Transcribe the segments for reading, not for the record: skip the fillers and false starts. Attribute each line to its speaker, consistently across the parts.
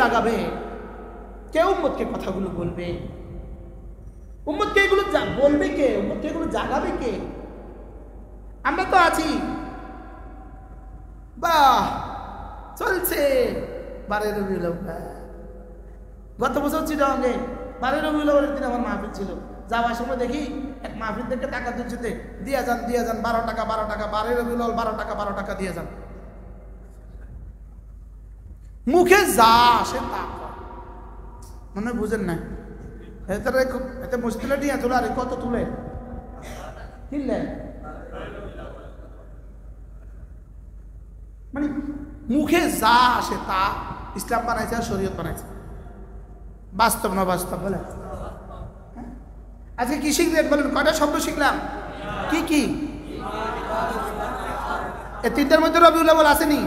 Speaker 1: জাগাবে? কে উম্মতকে কথাগুলো বলবে? উম্মতকে এগুলো বলবে কে? উম্মতকে এগুলো জাগাবে কে? আমরা তো আছি, বাহ চলছে 12 রবিউল আউয়াল। গত বছর চিটাগাঙ্গে 12 রবিউল আউয়ালের দিন আমার মাহফিল ছিল। যাওয়ার সময় দেখি এক মাহফিল থেকে টাকা দিচ্ছে, দিয়ে যান 12 টাকা 12 রবিউল আউয়াল 12 টাকা দিয়ে যান। মুখে যা আসে তা মনে বুঝেন না। এতে মুশকিলে নিয়ে তোলা আর কত তুলে কিনলে মানে মুখে যা আসে তা ইসলাম বানাইছে আর শরীয়ত বানাইছে। বাস্তব না বাস্তব বলে? আজকে কি শিখলেন বলেন? কয়টা শব্দ শিখলাম? কি কি? এই তিনটার মধ্যে রবিউল আউয়াল আসেনি?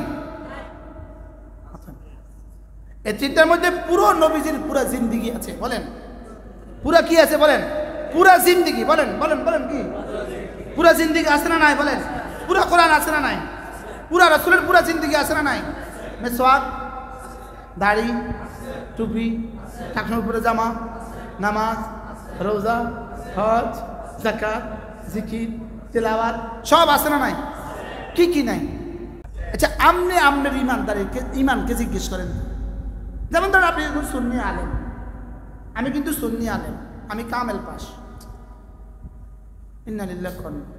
Speaker 1: এই তিনটার মধ্যে পুরো নবীজির পুরা জিন্দেগি আছে। বলেন পুরা কি আছে? বলেন পুরা জিন্দেগি। বলেন বলেন বলেন কি পুরা জিন্দেগি আছে না নাই? বলেন পুরা কোরআন আছে না নাই? পুরা রাসূলের পুরা জিন্দেগি আছে না নাই? মেসওয়াক, দাড়ি, টুপি, টাকনোর উপরে জামা, নামাজ, রোজা, হজ, যাকাত, জিকির, তেলাওয়াত সব আছে না নাই? কি কি নাই? আচ্ছা আমনের ইমানকে জিজ্ঞেস করেন। যেমন ধর আপনি সুন্নি আলেম, আমি কিন্তু সুন্নি আলেম, আমি কামেল পাস। ইন্না লিল্লাহি ওয়া ইন্না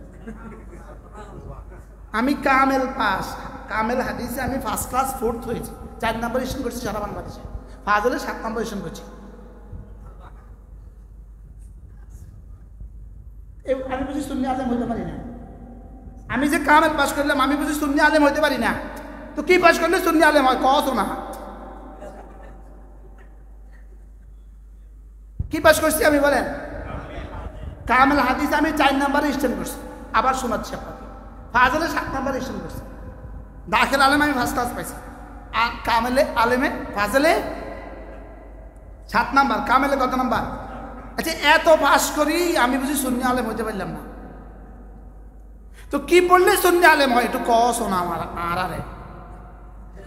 Speaker 1: আমি কামেল পাস, কামেল হাদিসে আমি ফার্স্ট ক্লাস 4th হয়েছি, 4 নম্বর ইশন করছি সারা বাংলাদেশে। ফাজলে 7 নম্বর ইশন করছি। আমি বুঝি সুন্নি আলেম হইতে পারি না? আমি যে কামেল পাস করলাম আমি বুঝি সুন্নি আলেম হইতে পারি না? তো কি পাস করলে সুন্নি আলেম হয়? কত না কি পাস করছি আমি? বলেন কামেল হাদিস আমি 4 নম্বরে স্ট্যান্ড করছি। আবার শোনাচ্ছি আপনাকে, ফাজলে 7 নম্বরে স্ট্যান্ড করছি। দাখিল আলেম আমি ফার্স্ট ক্লাস পাইছি, আর কামেলে আলেমে ফাজলে 7 নম্বর, কামেলে কত নম্বর? আচ্ছা এত পাস করি আমি বুঝি সুন্নি আলেম হইতে পারলাম না? তো কি পড়লে সুন্নি আলেম হয়? একটু কস না আমার আরে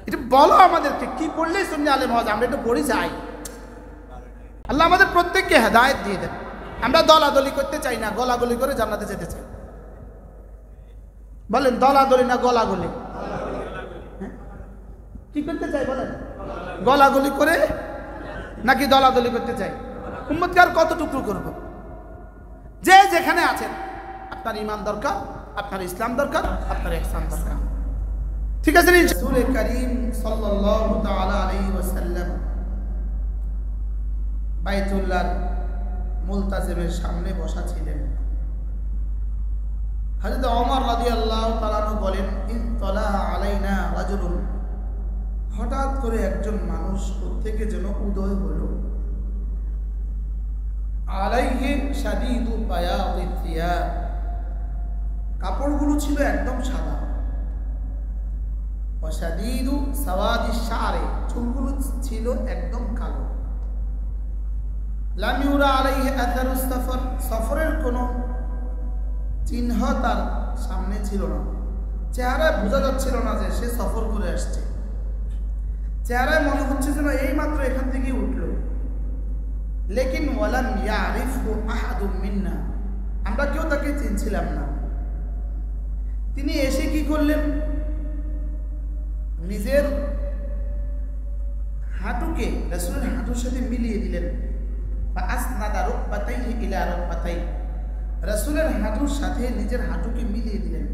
Speaker 1: একটু বলো আমাদেরকে, কি পড়লে সুন্নি আলেম হয়? আমরা একটু পড়ি যাই। আল্লাহ আমাদের প্রত্যেককে হেদায়েত দিয়ে দেন। আমরা দলাদলি করতে চাই না, গলাগলি করে জান্নাতে যেতে চাই। বলেন দলাদলি না গলাগলি? কি করতে চাই বলেন? গলাগলি করে নাকি দলাদলি করতে চাই? উম্মতকে আর কত টুকরো করব? যে যেখানে আছেন আপনার ঈমান দরকার, আপনার ইসলাম দরকার, আপনার ইহসান দরকার। ঠিক আছে? রাসূল করিম সাল্লাল্লাহু তাআলা আলাইহি ওয়াসাল্লাম বাইতুল্লাহর মুলতাজিমের সামনে বসা ছিলেন। হযরত ওমর রাদিয়াল্লাহু তাআলা বলেন, ইনতালা আলাইনা রাজুলুন, হঠাৎ করে একজন মানুষ কোত্থেকে যেন উদয় হলো। আলাইহি শাদীদু বায়াদি থিয়াব, কাপড়গুলো ছিল একদম সাদা। ওয়া শাদীদু সাওয়াদি শারে, চুলগুলো ছিল একদম কালো। লাম ইউরা আলাইহি আথারু সফর, সফরের কোনো চিহ্ন তার সামনে ছিল না। চেহারায় বোঝা যাচ্ছিল না যে সে সফর করে আসছে। চেহারায় মনে হচ্ছে যেন এই মাত্র এখান থেকে উঠলো। লেকিন ওয়ালাম ইয়ারিফহু আহাদুম মিন্না, আমরা কেউ তাকে চিনছিলাম না। তিনি এসে কি করলেন? নিজের হাঁটুকে রাসূলের হাঁটুর সাথে মিলিয়ে দিলেন। বা আসনাদা রুকবাতাইহি ইলা রুকবাতাইহি, রাসূলের হাঁটুর সাথে নিজের হাঁটুকে মিলিয়ে দিলেন।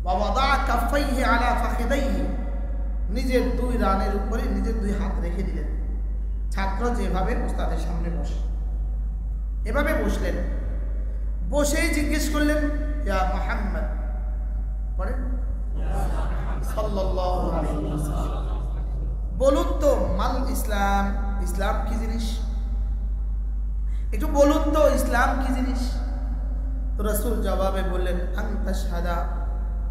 Speaker 1: ওয়া ওয়াদা কাফাইহি আলা ফাখিদাইহি, নিজের 2 রানের উপরে নিজের 2 হাত রেখে দিলেন। ছাত্র যেভাবে ওস্তাদের সামনে বসে এভাবে বসলেন। বসেই জিজ্ঞেস করলেন, ইয়া মুহাম্মদ, পড়েন সাল্লাল্লাহু আলাইহি ওয়াসাল্লাম, বলুন তো মাল ইসলাম, ইসলাম কি জিনিস? একটু বলুন তো ইসলাম কি জিনিস? তো রাসূল জবাবে বললেন, আনতা শাহাদা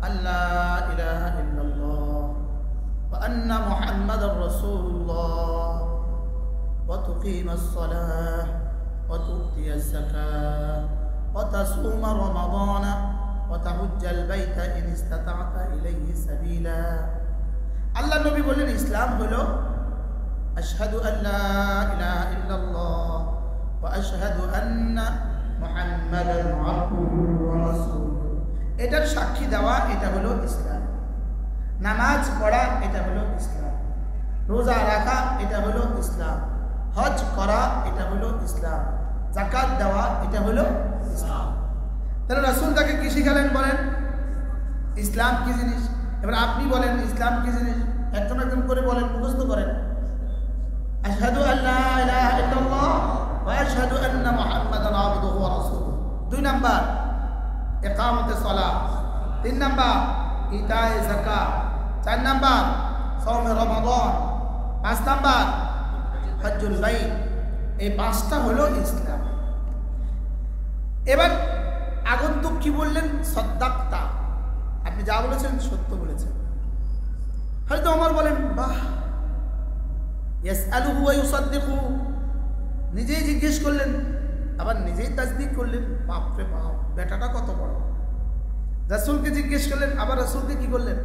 Speaker 1: আল্লাহ ইলাহা ইল্লাল্লাহ ওয়া আন্না মুহাম্মাদুর রাসূলুল্লাহ ওয়া তুকিমাস সালাহ ওয়া তু'তিয়াজ যাকাহ ওয়া তাসুমা রমাদানা ওয়া তাহুজ্জাল বাইতা ইন ইসতাতা'তা ইলাইহি সাবিলা। আল্লাহ নবী বললেন, ইসলাম হলো আশহাদু আল্লা ইলাহা ইল্লাল্লাহ ওয়া আশহাদু আন্না মুহাম্মাদান আবদুহু ওয়া রাসূলুহু। এটার সাক্ষী দেওয়া এটা হলো ইসলাম। নামাজ পড়া এটা হলো ইসলাম। রোজা রাখা এটা হলো ইসলাম। হজ করা এটা হলো ইসলাম। যাকাত দেওয়া এটা হলো ইসলাম। তাহলে রাসূল তাকে কি শিখালেন বলেন? ইসলাম কি জিনিস? এবার আপনি বলেন ইসলাম কি জিনিস? একজন একজন করে বলেন, মুখস্থ করেন। আশহাদু আল্লা ইলাহা ইল্লাল্লাহ ওয়া আশহাদু আন্না মুহাম্মাদান আবদুহু ওয়া রাসূলুহু। 2 নাম্বার ইকামতে সালাত। 3 নাম্বার ইতায়ে যাকাত। 4 নাম্বার সাওমে রমাদান। 5 নাম্বার হজ্জুল বাইত। এই 5টা হলো ইসলাম। এবার আগন্তুক কি বললেন? সাদ্দাক্তা, আপনি যা বলেছেন সত্য বলেছেন। হযরত ওমর বলেন বাহ, ইয়াসআলুহু ওয়া ইউসাদ্দিকু, নিজেই জিজ্ঞেস করলেন আবার নিজেই তাসদিক করলেন। বাপ রে বাপ, বেটাটা কত বড়। রাসূলকে জিজ্ঞেস করলেন, আবার রাসূলকে কি করলেন?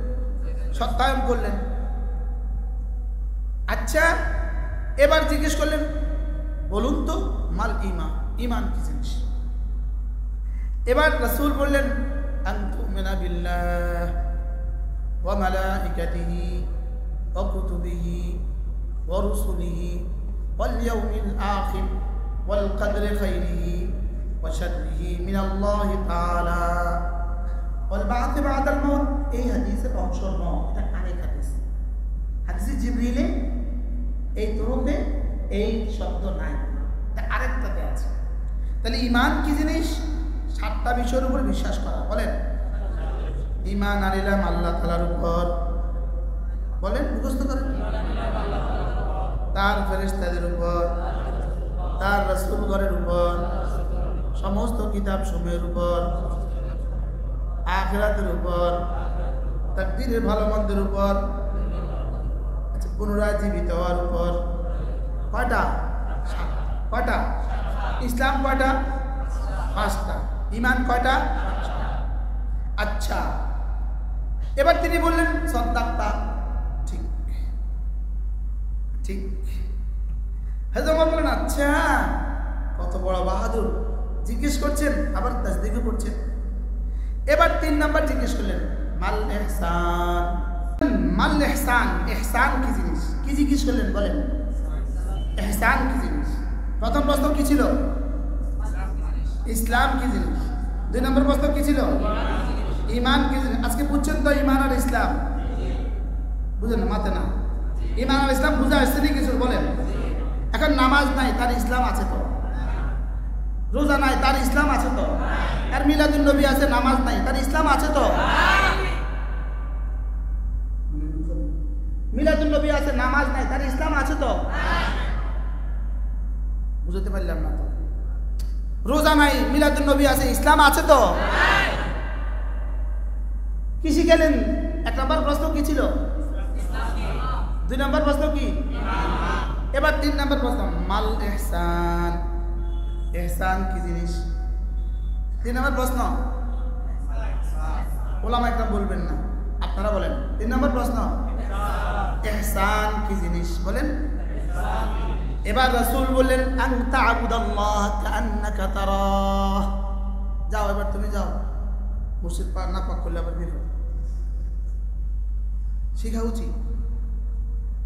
Speaker 1: সত্যায়ন করলেন। আচ্ছা, এবার জিজ্ঞেস করলেন বলুন তো মাল ঈমান, ঈমান কি জিনিস? এবার রাসূল বললেন আন তু'মিনা বিল্লাহ ওয়া মালাইকাতিহি ওয়া কুতুবিহি ওয়া রুসুলিহি ওয়াল ইয়াউমিল আখির ওয়াল কদরি খাইরিহি ওয়া শাররিহি মিনাল্লাহি তাআলা ওয়াল বা'থ বা'দাল মাউত। এই হাদিসের অংশ নয়, এটা আরেক হাদিস। হাদিসে জিবরিলে এই তুরুকে এই শব্দ নাই, এটা আরেকটাতে আছে। তাহলে ঈমান কি জিনিস? 7টা বিষয়ের উপর বিশ্বাস করা। বলেন ঈমান আনিলাম আল্লাহ তাআলার উপর। বলেন, মুখস্থ করেন। তার ফেরেশতাদের উপর, তার রাসূলগণের উপর, সমস্ত কিতাব সমূহের উপর, আখিরাতের উপর, তাকদীরের ভালো মন্দের উপর, পুনরায় জীবিত হওয়ার উপর। কয়টা? কয়টা? ইসলাম কয়টা? 5টা। ঈমান কয়টা? আচ্ছা, এবার তিনি বললেন সাদ্দাক্তা, ঠিক ঠিক। হযরত ওমর বলেন আচ্ছা, কত বড় বাহাদুর, জিজ্ঞেস করছেন আবার তাসদিকও করছেন। এবার 3 নাম্বার জিজ্ঞেস করলেন মাল ইহসান। মাল ইহসান, ইহসান কি জিনিস? কি জিজ্ঞেস করলেন বলেন? ইহসান কি জিনিস? প্রথম প্রশ্ন কি ছিল? ইসলাম কি জিনিস? 2 নম্বর প্রশ্ন কি ছিল? ঈমান কি জিনিস? আজকে বুঝছেন তো ঈমান আর ইসলাম? বুঝেন না? মাতে না। ঈমান আর ইসলাম বুঝা আসছে না কিছু? বলেন। এখন নামাজ নাই, তার ইসলাম আছে তো? রোজা নাই, তার ইসলাম আছে তো? আর মিলাদুন নবী আছে, নামাজ নাই, তার ইসলাম আছে তো? মিলাদুন নবী আছে, নামাজ নাই, তার ইসলাম আছে তো? বুঝতে পারলাম না তো। রোজা নাই, মিলাদুন নবী আছে, ইসলাম আছে তো? কি শিখালেন? 1 নম্বর প্রশ্ন কি ছিল? 2 নম্বর প্রশ্ন কি? এবার 3 নম্বর প্রশ্ন মাল ইহসান। ইহসান কি জিনিস? 3 নম্বর প্রশ্ন ওলামা একদম বলবেন না, আপনারা বলেন। 3 নম্বর প্রশ্ন ইহসান কি জিনিস? বলেন। এবার রাসূল বললেন আন তা'বুদাল্লাহ কাআন্নাকা তারাহ। যাও, এবার তুমি যাও, মসজিদ পার না পাক করলে আবার বের হও। শিখা উচিত,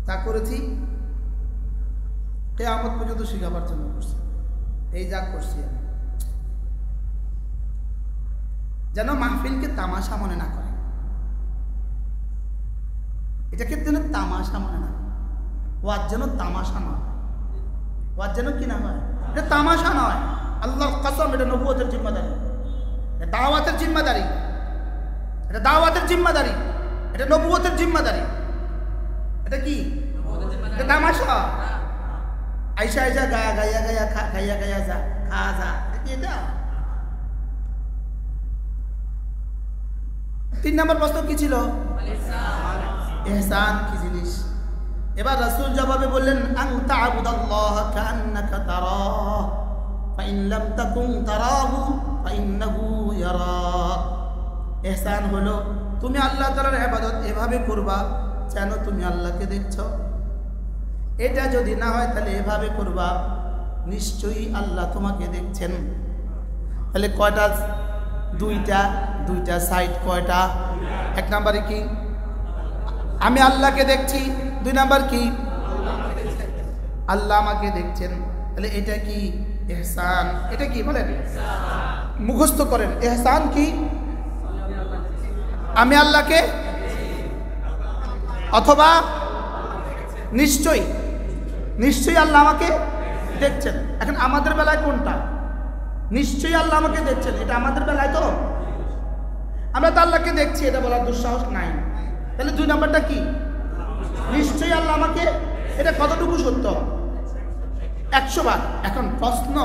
Speaker 1: তা করেছি, কিয়ামত পর্যন্ত শিখাবার জন্য করছি। এই যা করছি আমি, যেন মাহফিলকে তামাশা মনে না করে। এটাকে যেন তামাশা মনে না, ওয়াজ যেন তামাশা নয়, ওয়াজ যেন কি না হয়, এটা তামাশা নয়। আল্লাহর কসম, এটা নবুয়তের জিম্মাদারি, এটা দাওয়াতের জিম্মাদারি, এটা দাওয়াতের জিম্মাদারি, এটা নবুয়তের জিম্মাদারি। এটা কি? এটা তামাশা। আইসা আইসা গায়া গায়া গায়া খাইয়া গায়া যা খা যা, এটা কি? এটা 3 নম্বর প্রশ্ন কি ছিল? ইহসান কি জিনিস? এবার রাসূল জবাবে বললেন আন তা'বুদাল্লাহ কাআন্নাকা তারাহ ফাইন লাম তাকুন তারাহু ফাইন্নাহু ইয়ারাক। ইহসান হলো তুমি আল্লাহ তাআলার ইবাদত এভাবে করবা যেন তুমি আল্লাহকে দেখছো। এটা যদি না হয় তাহলে এভাবে করবা, নিশ্চয়ই আল্লাহ তোমাকে দেখছেন। তাহলে কয়টা? দুইটা সাইড কয়টা? এক নাম্বারে কি আমি আল্লাহকে দেখছি, 2 নাম্বার কি আল্লাহ আমাকে দেখছেন। তাহলে এটা কি ইহসান? এটা কি বলেন? মুখস্থ করেন। ইহসান কি? আমি আল্লাহকে, অথবা নিশ্চয়ই আল্লাহ আমাকে দেখছেন। এখন আমাদের বেলায় কোনটা? নিশ্চয়ই আল্লাহ আমাকে দেখছেন, এটা আমাদের বেলায় তো আমরা তো আল্লাহকে দেখছি, এটা বলার দুঃসাহস নাই। তাহলে 2 নাম্বারটা কি? নিশ্চয়ই আল্লাহ আমাকে, এটা কতটুকু সত্য? 100 ভাগ। এখন প্রশ্ন,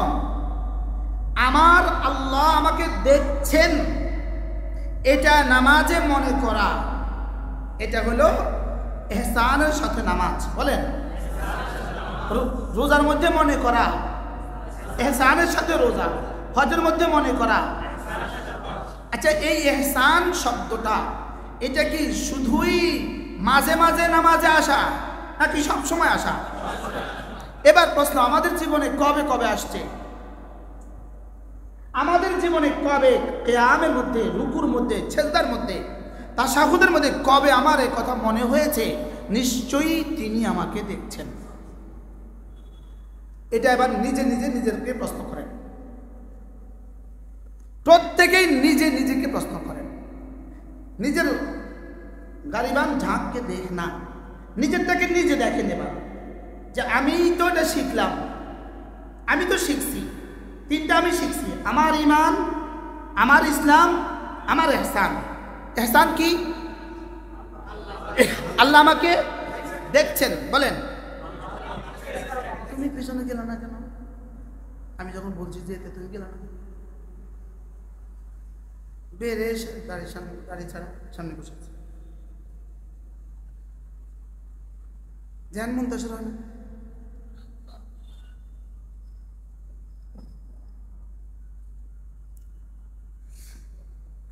Speaker 1: আমার আল্লাহ আমাকে দেখছেন এটা নামাজে মনে করা, এটা হলো ইহসানের সাথে নামাজ। বলেন, রোজার মধ্যে মনে করা ইহসানের সাথে রোজা, হজের মধ্যে মনে করা। আচ্ছা, এই ইহসান শব্দটা এটা কি শুধুই মাঝে মাঝে নামাজে আসা নাকি সব সময় আসা? এবার প্রশ্ন, আমাদের জীবনে কবে কবে আসছে? আমাদের জীবনে কবে কিয়ামের মধ্যে, রুকুর মধ্যে, সিজদার মধ্যে, তাশাহুদের মধ্যে কবে আমার এই কথা মনে হয়েছে নিশ্চয়ই তিনি আমাকে দেখছেন? এটা এবার নিজেকে প্রশ্ন করেন। প্রত্যেকেই নিজেকে প্রশ্ন করেন। নিজের গালিবান ঝাঁককে দেখ না, নিজেরটাকে নিজে দেখে নেবা যে আমি তো এটা শিখলাম, আমি তো শিখছি, 3টা আমি শিখছি, আমার ঈমান, আমার ইসলাম, আমার ইহসান। ইহসান কি? আল্লাহ আমাকে দেখছেন। বলেন, তুমি পিছনে গেল না কেন? আমি যখন বলছি যে এতে তুমি গেল না, বেরে গাড়ি ছাড়া সামনে বসে আছে, ধ্যান মুনতাসির হয় না?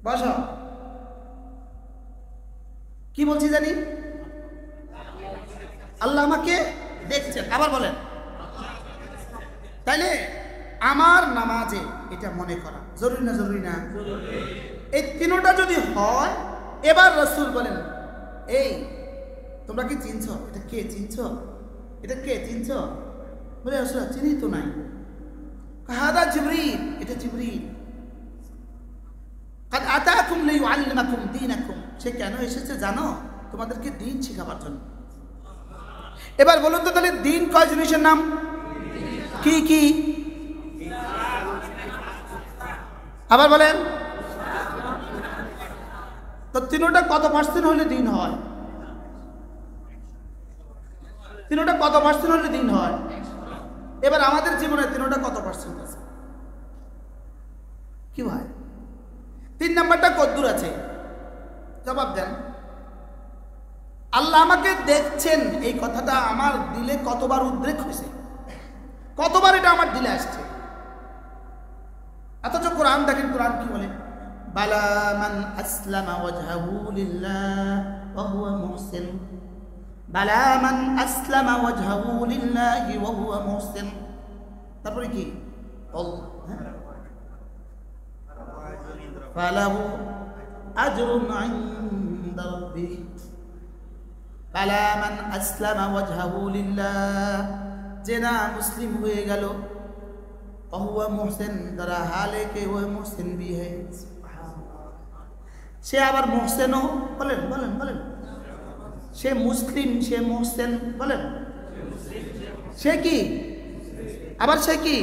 Speaker 1: বসো। কি বলছি জানি? আল্লাহ আমাকে দেখছেন। আবার বলেন। তাইলে আমার নামাজে এটা মনে করা জরুরি না? জরুরি না? এই 3টা যদি হয়, এবার রাসূল বলেন, এই তোমরা কি চিনছো? এটা কে? চিনছো? এটা কে? চিনছো? বলে, রাসূল চিনি তো নাই। হাদা জিবরিল, এটা জিবরিল। কাদ আতাকুম লিয়ুআল্লিমাকুম দীনাকুম, সে কেন এসেছে জানো? তোমাদেরকে দ্বীন শেখাবার জন্য। এবার বলুন তো, তাহলে দ্বীন কয় জিনিসের নাম? কি কি? আবার বলেন তো। 3টা কত পার্সেন্ট হলে দ্বীন হয়? 3টা কত পার্সেন্ট হলে দ্বীন হয়? এবার আমাদের জীবনে 3টা কত পার্সেন্ট আছে? কি ভাই, 3 নাম্বারটা কতদূর আছে? জবাব দেন। আল্লাহ আমাকে দেখছেন, এই কথাটা আমার দিলে কতবার উদ্রেক হয়েছে, কতবার এটা আমার দিলে আসছে। অথচ কোরআন দেখেন, কোরআন কি বলে? বালা মান আসলামা ওয়াজহাহু লিল্লাহ ওয়া হুয়া মুহসিন। বালা মান আসলামা ওয়াজহাহু লিল্লাহি ওয়া হুয়া মুহসিন। তারপরে কি? ফালাহু আজরুন ইনদা রাব্বিহ। বালা মান আসলামা ওয়াজহাহু লিল্লাহ, যে না মুসলিম হয়ে গেল, ওয়া মুহসিন, যারা হালে কে ওয়া মুহসিন ভি है, সে আবার মুহসিনও। বলেন বলেন বলেন। সে মুসলিম, সে মুহসিন। বলেন, সে কি? আবার সে কি?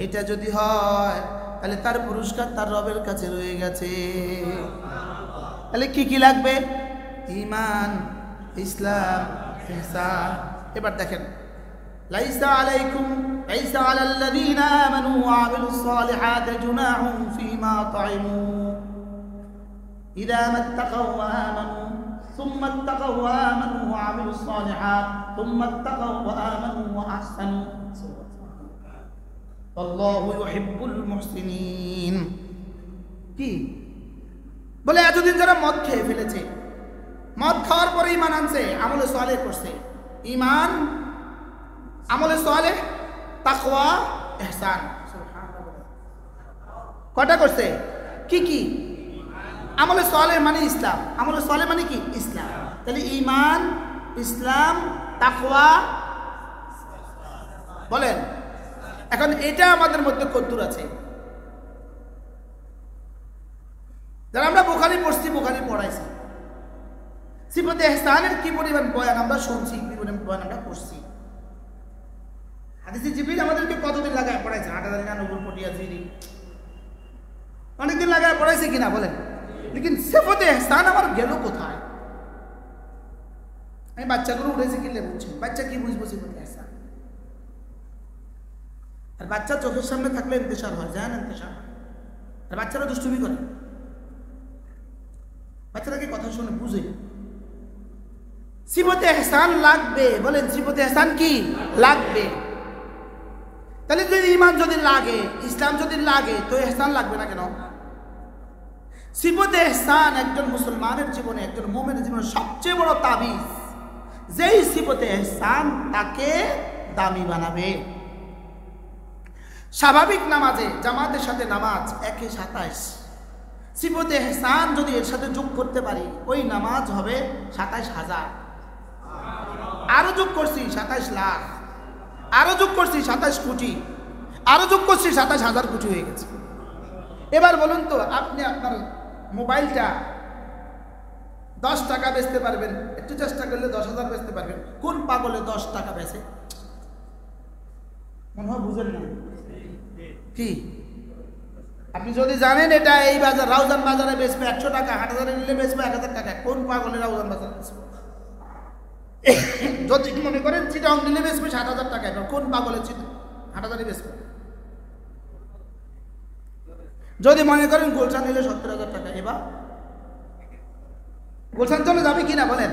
Speaker 1: এটা যদি হয় তাহলে তার পুরস্কার তার রবের কাছে রয়ে গেছে। তাহলে কি কি লাগবে? ঈমান, ইসলাম, ইহসান। এবার দেখেন, লাইসা আলাইকুম লাইসা আলাল্লাযীনা আমানু ওয়া আমিলুস সালিহাতি জুনাহুম ফীমা তা'ইমু ইযা মাত্তাকাউ ওয়া আমানু সুম্মা ইত্তাকাউ ওয়া আমানু ওয়া আমিলুস সালিহাত সুম্মা ইত্তাকাউ ওয়া আমানু ওয়া আহসানু আল্লাহু ইউহিব্বুল মুহসিনিন। কি বলে? এতদিন যারা মদ খেয়ে ফেলেছে, মদ খাওয়ার পরে ঈমান আনছে, আমলে সালেহ করছে, ঈমান, আমলে সালেহ, তাকওয়া, ইহসান। কয়টা করছে? কি কি? আমলে সালেহ মানে ইসলাম। আমলে সালেহ মানে কি? ইসলাম। তাহলে ঈমান, ইসলাম, তাকওয়া, বলেন। এখন এটা আমাদের মধ্যে কদ্দুর আছে? যারা আমরা বুখারী পড়ছি, বুখারী পড়াইছি, সিফাতে ইহসানের কি পরিমাণ বয়ান আমরা শুনছি, কি পরিমাণ বয়ান আমরা করছি। হাদিসে জিবরিল আমাদেরকে কতদিন লাগায় পড়াইছে? 8,099 পটিয়া জিরি অনেকদিন লাগায় পড়াইছে কিনা বলেন? লেকিন সিফাতে ইহসান আমার গেল কোথায়? আমি বাচ্চাগুলো উঠেছে কিনলে বুঝছেন, বাচ্চা কি বুঝবো সিফাতে ইহসান? আর বাচ্চা চোখের সামনে থাকলে ইন্তেশার হয়, জানেন? ইন্তেশার হয়। আর বাচ্চারা দুষ্টুমি করে, বাচ্চারাকে কথা শুনে বুঝে। সিফাতে ইহসান লাগবে, বলেন সিফাতে ইহসান কি লাগবে? তাহলে যদি ঈমান যদি লাগে, ইসলাম যদি লাগে, তো ইহসান লাগবে না কেন? সিফাতে ইহসান একজন মুসলমানের জীবনে, একজন মুমিনের জীবনে সবচেয়ে বড় তাবিজ। যেই সিফাতে ইহসান তাকে দামি বানাবে। স্বাভাবিক নামাজে জামাতের সাথে নামাজ 1-27, সিফাতে ইহসান যদি এর সাথে যোগ করতে পারি, ওই নামাজ হবে 27,000। আরো যোগ করছি 27 লাখ, আরো যোগ করছি 27 কোটি, আরো যোগ করছি 27,000 কোটি হয়ে গেছে। এবার বলুন তো, আপনি আপনার মোবাইলটা 10 টাকা বেচতে পারবেন, একটু চেষ্টা করলে 10,000 বেচতে পারবেন। কোন পাগলে 10 টাকা বেচে? মনে হয় বুঝেন না কি? আপনি যদি জানেন এটা এই বাজার রাউজান বাজারে বেচবে 100 টাকা, হাটবাজারে নিলে বেচবে 1000 টাকা, কোন পাগলে রাউজান বাজারে বেচবে? যদি মনে করেন চিটাং নিলে বেচবে 7,000 টাকা, কোন পাগলে হাটবাজারে বেচবে? যদি মনে করেন গুলশান নিলে 70,000 টাকা, এবার গুলশান চলে যাবে কিনা বলেন?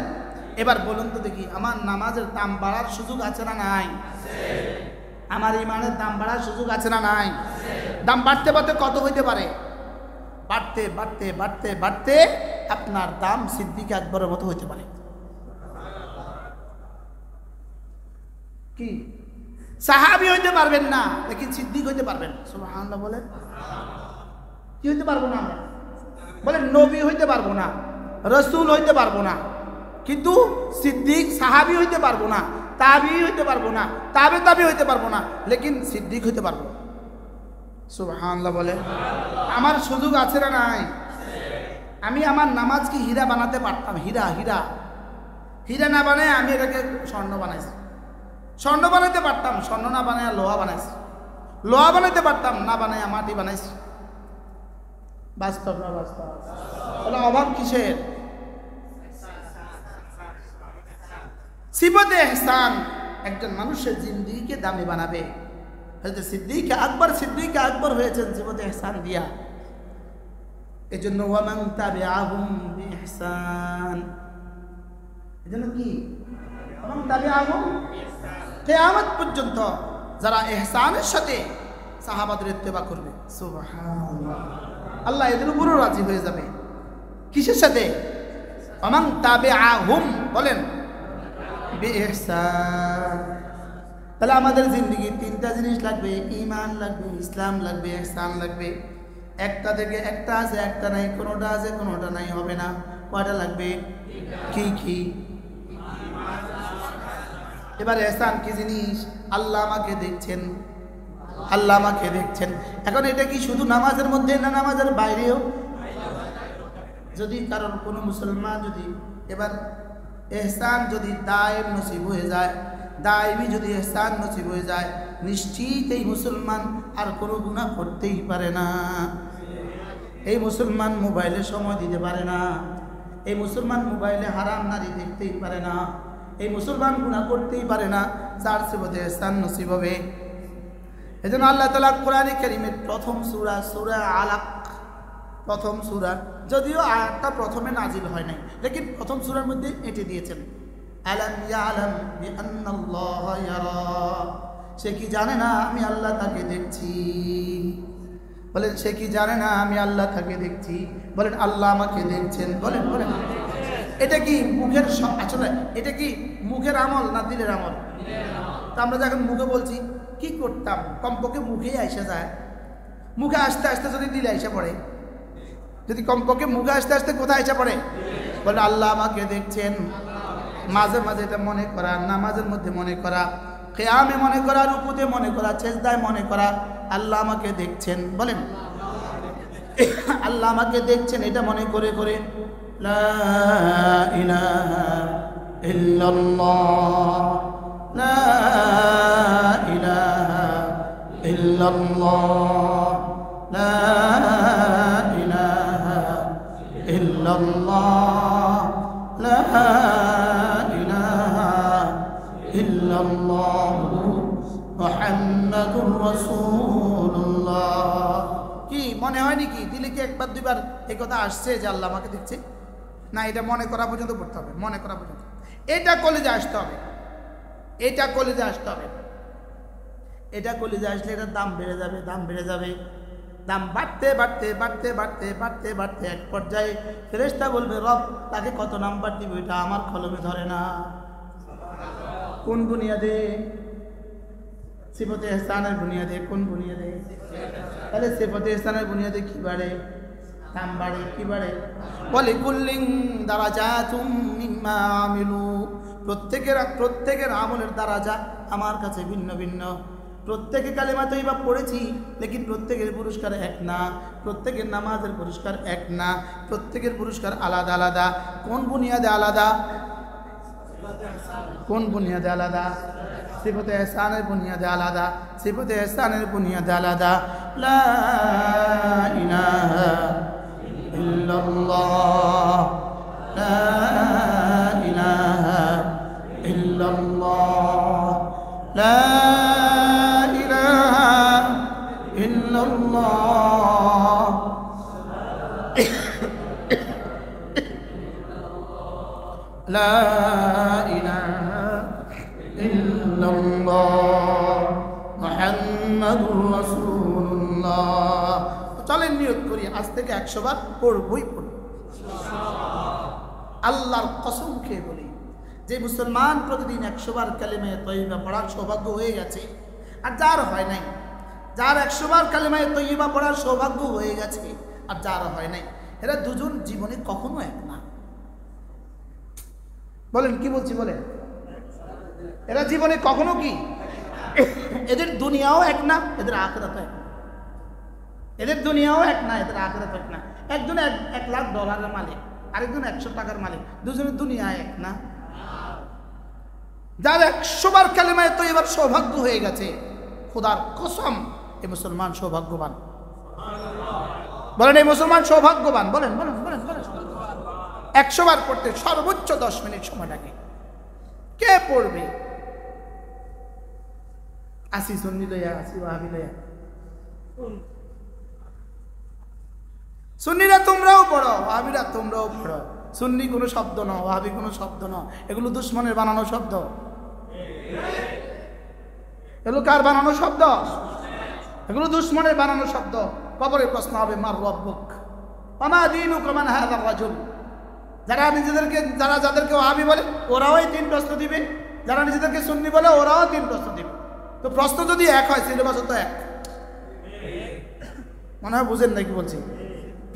Speaker 1: এবার বলুন তো দেখি, আমার নামাজের দাম বাড়ার সুযোগ আছে না নাই? আমার ঈমানের দাম বাড়ার সুযোগ আছে না নাই? দাম বাড়তে বাড়তে কত হইতে পারে? বাড়তে বাড়তে বাড়তে বাড়তে আপনার দাম সিদ্দিক আকবরের মতো হইতে পারে। কি সাহাবী হইতে পারবেন না, লেকিন সিদ্দিক হইতে পারবেন। সুবহানাল্লাহ বলেন। কি হইতে পারবো না আমরা? বলেন নবী হইতে পারবো না, রাসূল হইতে পারবো না, কিন্তু সিদ্দিক সাহাবী হইতে পারবো না, তাবি হইতে পারবো না, তাবে তাবি হইতে পারবো না, লেকিন সিদ্দিক হইতে পারবো। সুবহানাল্লাহ বলে। আমার সুযোগ আছে না নাই? আমি আমার নামাজকে হীরা বানাতে পারতাম। হীরা হীরা হীরা না বানায় আমি এটাকে স্বর্ণ বানাইছি। স্বর্ণ বানাইতে পারতাম, স্বর্ণ না বানায় লোহা বানাইছি। লোহা বানাইতে পারতাম, না বানায় মাটি বানাইছি। বাস্তব না বাস্তব? তাহলে অভাব কিসের? সিফাতে ইহসান একজন মানুষের জিন্দেগিকে দামি বানাবে। হযরত সিদ্দিক আকবর হয়েছেন সিফাতে ইহসান দিয়া। এজন্য ওয়া মান তাবিআহুম বিইহসান, এজন্য কি ওয়া মান তাবিআহুম কিয়ামত পর্যন্ত যারা ইহসানের সাথে সাহাবাদের ইত্তেবা করবে, সুবহানাল্লাহ, আল্লাহ এদের উপরও রাজি হয়ে যাবে। কিসের সাথে? ওয়া মান তাবিআহুম, বলেন বিইহসান। তাহলে আমাদের জিন্দেগি 3টা জিনিস লাগবে, ঈমান লাগবে, ইসলাম লাগবে, ইহসান লাগবে। একটা থেকে একটা আছে, একটা নাই, কোনোটা আছে কোনোটা নাই, হবে না। কয়টা লাগবে? কি কি? এবার ইহসান কি জিনিস? আল্লাহ আমাকে দেখছেন, আল্লাহ আমাকে দেখছেন। এখন এটা কি শুধু নামাজের মধ্যে না নামাজের বাইরেও? যদি কারণ কোনো মুসলমান যদি এবার ইহসান যদি দায়েম নসিব হয়ে যায়, দায়েমি যদি ইহসান নসিব হয়ে যায়, নিশ্চিত এই মুসলমান আর কোনো গুনাহ করতেই পারে না। এই মুসলমান মোবাইলে সময় দিতে পারে না, এই মুসলমান মোবাইলে হারাম নারী দেখতেই পারে না, এই মুসলমান গুনাহ করতেই পারে না। যার সিফাতে ইহসান নসিব হবে। এজন্য আল্লাহ তাআলা কোরআনে কারীমের প্রথম সূরা সূরা আলাক, প্রথম সূরা, যদিও আয়াতটা প্রথমে নাজিল হয় নাই, লেকিন প্রথম সূরার মধ্যে এঁটে দিয়েছেন আলাম ইয়ালাম বিআন্নাল্লাহ ইয়ারা, সে কি জানে না আমি আল্লাহ তাকে দেখছি? বলেন সে কি জানে না আমি আল্লাহ তাকে দেখছি? বলেন আল্লাহ আমাকে দেখছেন। বলেন বলেন এটা কি মুখের আসলে এটা কি মুখের আমল না দিলের আমল? তা আমরা যখন মুখে বলছি কি করতাম, কমপক্ষে মুখেই আইসা যায়। মুখে আসতে আসতে যদি দিলে আইসা পড়ে, যদি কমপক্ষে মুখে আসতে আসতে কোথায় আইসা পড়ে, বলে আল্লাহ আমাকে দেখছেন। মাঝে মাঝে এটা মনে করা, নামাজের মধ্যে মনে করা, কিয়ামে মনে করা, রুকুতে মনে করা, সেজদায় মনে করা, আল্লাহ আমাকে দেখছেন। বলেন আল্লাহ আমাকে দেখছেন, এটা মনে করে করে লা ইলাহা ইল্লাল্লাহ, লা ইলাহা ইল্লাল্লাহ, লা ইলাহা ইল্লাল্লাহ, লা ইলাহা ইল্লাল্লাহ মুহাম্মাদুর রাসূলুল্লাহ। কি মনে হয় নাকি দিলে কি একবার দুইবার এই কথা আসছে যে আল্লাহ আমাকে দেখছে? না, এটা মনে করা পর্যন্ত পড়তে হবে, মনে করা পর্যন্ত। এটা কলেজে আসতে হবে, এটা কলেজে আসতে হবে। এটা কলেজে আসলে এটার দাম বেড়ে যাবে, দাম বেড়ে যাবে, দাম বাড়তে বাড়তে বাড়তে বাড়তে বাড়তে বাড়তে এক পর্যায়ে ফেরেশতা বলবে রব তাকে কত নাম্বার দিব, এটা আমার কলমে ধরে না। কোন বুনিয়াদে? সিফাতে ইহসানের বুনিয়াদে। কোন বুনিয়াদে? তাহলে সিফাতে ইহসানের বুনিয়াদে কি বাড়ে? দাম বাড়ে। কি বাড়ে? বলে কুল্লিন দারাজাতুম মিম্মা আমিলু, প্রত্যেকের আমলের দারাজা আমার কাছে ভিন্ন ভিন্ন। প্রত্যেকে কালেমা তয়্যিবা পড়েছি, লেকিন প্রত্যেকের পুরস্কার এক না, প্রত্যেকের নামাজের পুরস্কার এক না, প্রত্যেকের পুরস্কার আলাদা আলাদা। কোন বুনিয়াদে আলাদা? কোন বুনিয়াদে আলাদা? সিফাতে ইহসানের বুনিয়াদে আলাদা, সিফাতে ইহসানের বুনিয়াদে আলাদা। লা ইলাহা ইল্লাল্লাহ, লা ইলাহা ইল্লাল্লাহ, লা ইলাহা ইল্লাল্লাহ, লা ইলাহা ইল্লাল্লাহ মুহাম্মাদুর রাসূলুল্লাহ। চলেন নিয়ত করি আজ থেকে 100 বার পড়বই পড়ব। আল্লাহর কসম খেয়ে বলি, যে মুসলমান প্রতিদিন 100 বার কালিমা তয়্যিবা পড়ার সৌভাগ্য হয়ে গেছে, আর যার হয় নাই, যার 100 বার কালিমা তয়্যিবা পড়ার সৌভাগ্য হয়ে গেছে আর যার হয় নাই, এরা দুজন জীবনে কখনো এক না। বলেন কি বলছি? বলেন এরা জীবনে কখনো কি, এদের দুনিয়াও এক না, এদের আখিরাতও এক না। এদের দুনিয়াও এক না, এদের আখিরাতও এক না। একজন $1,00,000 মালিক, আরেকজন 100 টাকার মালিক, দুজনের দুনিয়া এক না। যার 100 বার কালিমায়ে তয়্যিবার সৌভাগ্য হয়ে গেছে, খোদার কসম এই মুসলমান সৌভাগ্যবান। বলেন এই মুসলমান সৌভাগ্যবান। বলেন বলেন বলেন বলেন 100 বার পড়তে সর্বোচ্চ 10 মিনিট সময় লাগে। কে পড়বে? আসি সুন্নি লইয়া, আসি ওয়াহাবি লইয়া। সুন্নিরা তোমরাও পড়ো, ওয়াহাবিরা তোমরাও পড়ো। সুন্নি কোনো শব্দ না, ওয়াহাবি কোনো শব্দ না, এগুলো দুশ্মনের বানানো শব্দ। এগুলো কার বানানো শব্দ? এগুলো দুশ্মনের বানানো শব্দ। কবরে প্রশ্ন হবে মার রব্বুক ওয়া মা দীনুকা মান হাযার রাজুল। যাদেরকে ওয়াহাবি বলে ওরাও এই 3 প্রশ্ন দিবে, যারা নিজেদেরকে সুন্নি বলে ওরাও 3 প্রশ্ন দিবে। তো প্রশ্ন যদি এক হয়, সিলেবাসও তো এক। মনে হয় বুঝেন নাকি বলছি?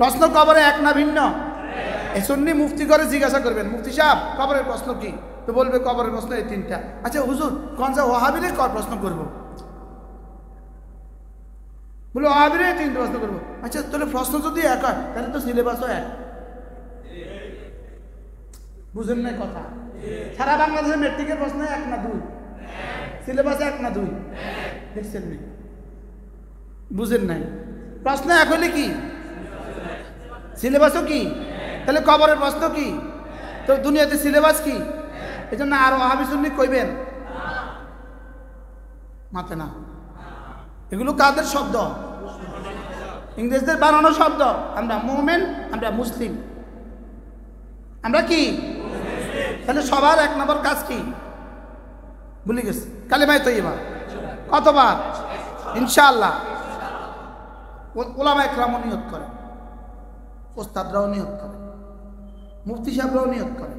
Speaker 1: প্রশ্ন কবরে এক না ভিন্ন? এই সুন্নি মুফতি করে জিজ্ঞাসা করবেন, মুফতি সাহেব কবরের প্রশ্ন কি? তো বলবে কবরের প্রশ্ন এই 3টা। আচ্ছা হুজুর কোন যা ওয়াহাবিরে প্রশ্ন করবো? বলে ওয়াহাবিরে 3টা প্রশ্ন করবো। আচ্ছা তাহলে প্রশ্ন যদি এক হয় তাহলে তো সিলেবাসও এক। বুঝেন না কথা? সারা বাংলাদেশের মেট্রিকের প্রশ্ন 1 না 2? সিলেবাস 1 না 2? দেখছেন না? বুঝেন নাই? প্রশ্ন এক হলে কি সিলেবাসও কি? তাহলে কবরের প্রশ্ন কি? তো দুনিয়াতে সিলেবাস কি? এই জন্য আর ওয়াহাবি সুন্নি কইবেন মাথা না। এগুলো কাদের শব্দ? ইংরেজদের বানানো শব্দ। আমরা মুমিন, আমরা মুসলিম, আমরা কি? তাহলে সবার 1 নম্বর কাজ কি? ভুলে গেছি। কালিমায়ে তয়্যিবা কতবার? ইনশাআল্লাহ। ওলামায়ে কেরামও নিয়ত করে, ওস্তাদরাও নিয়ত করে। মুফতি সাহেবরাও নিয়ত করে,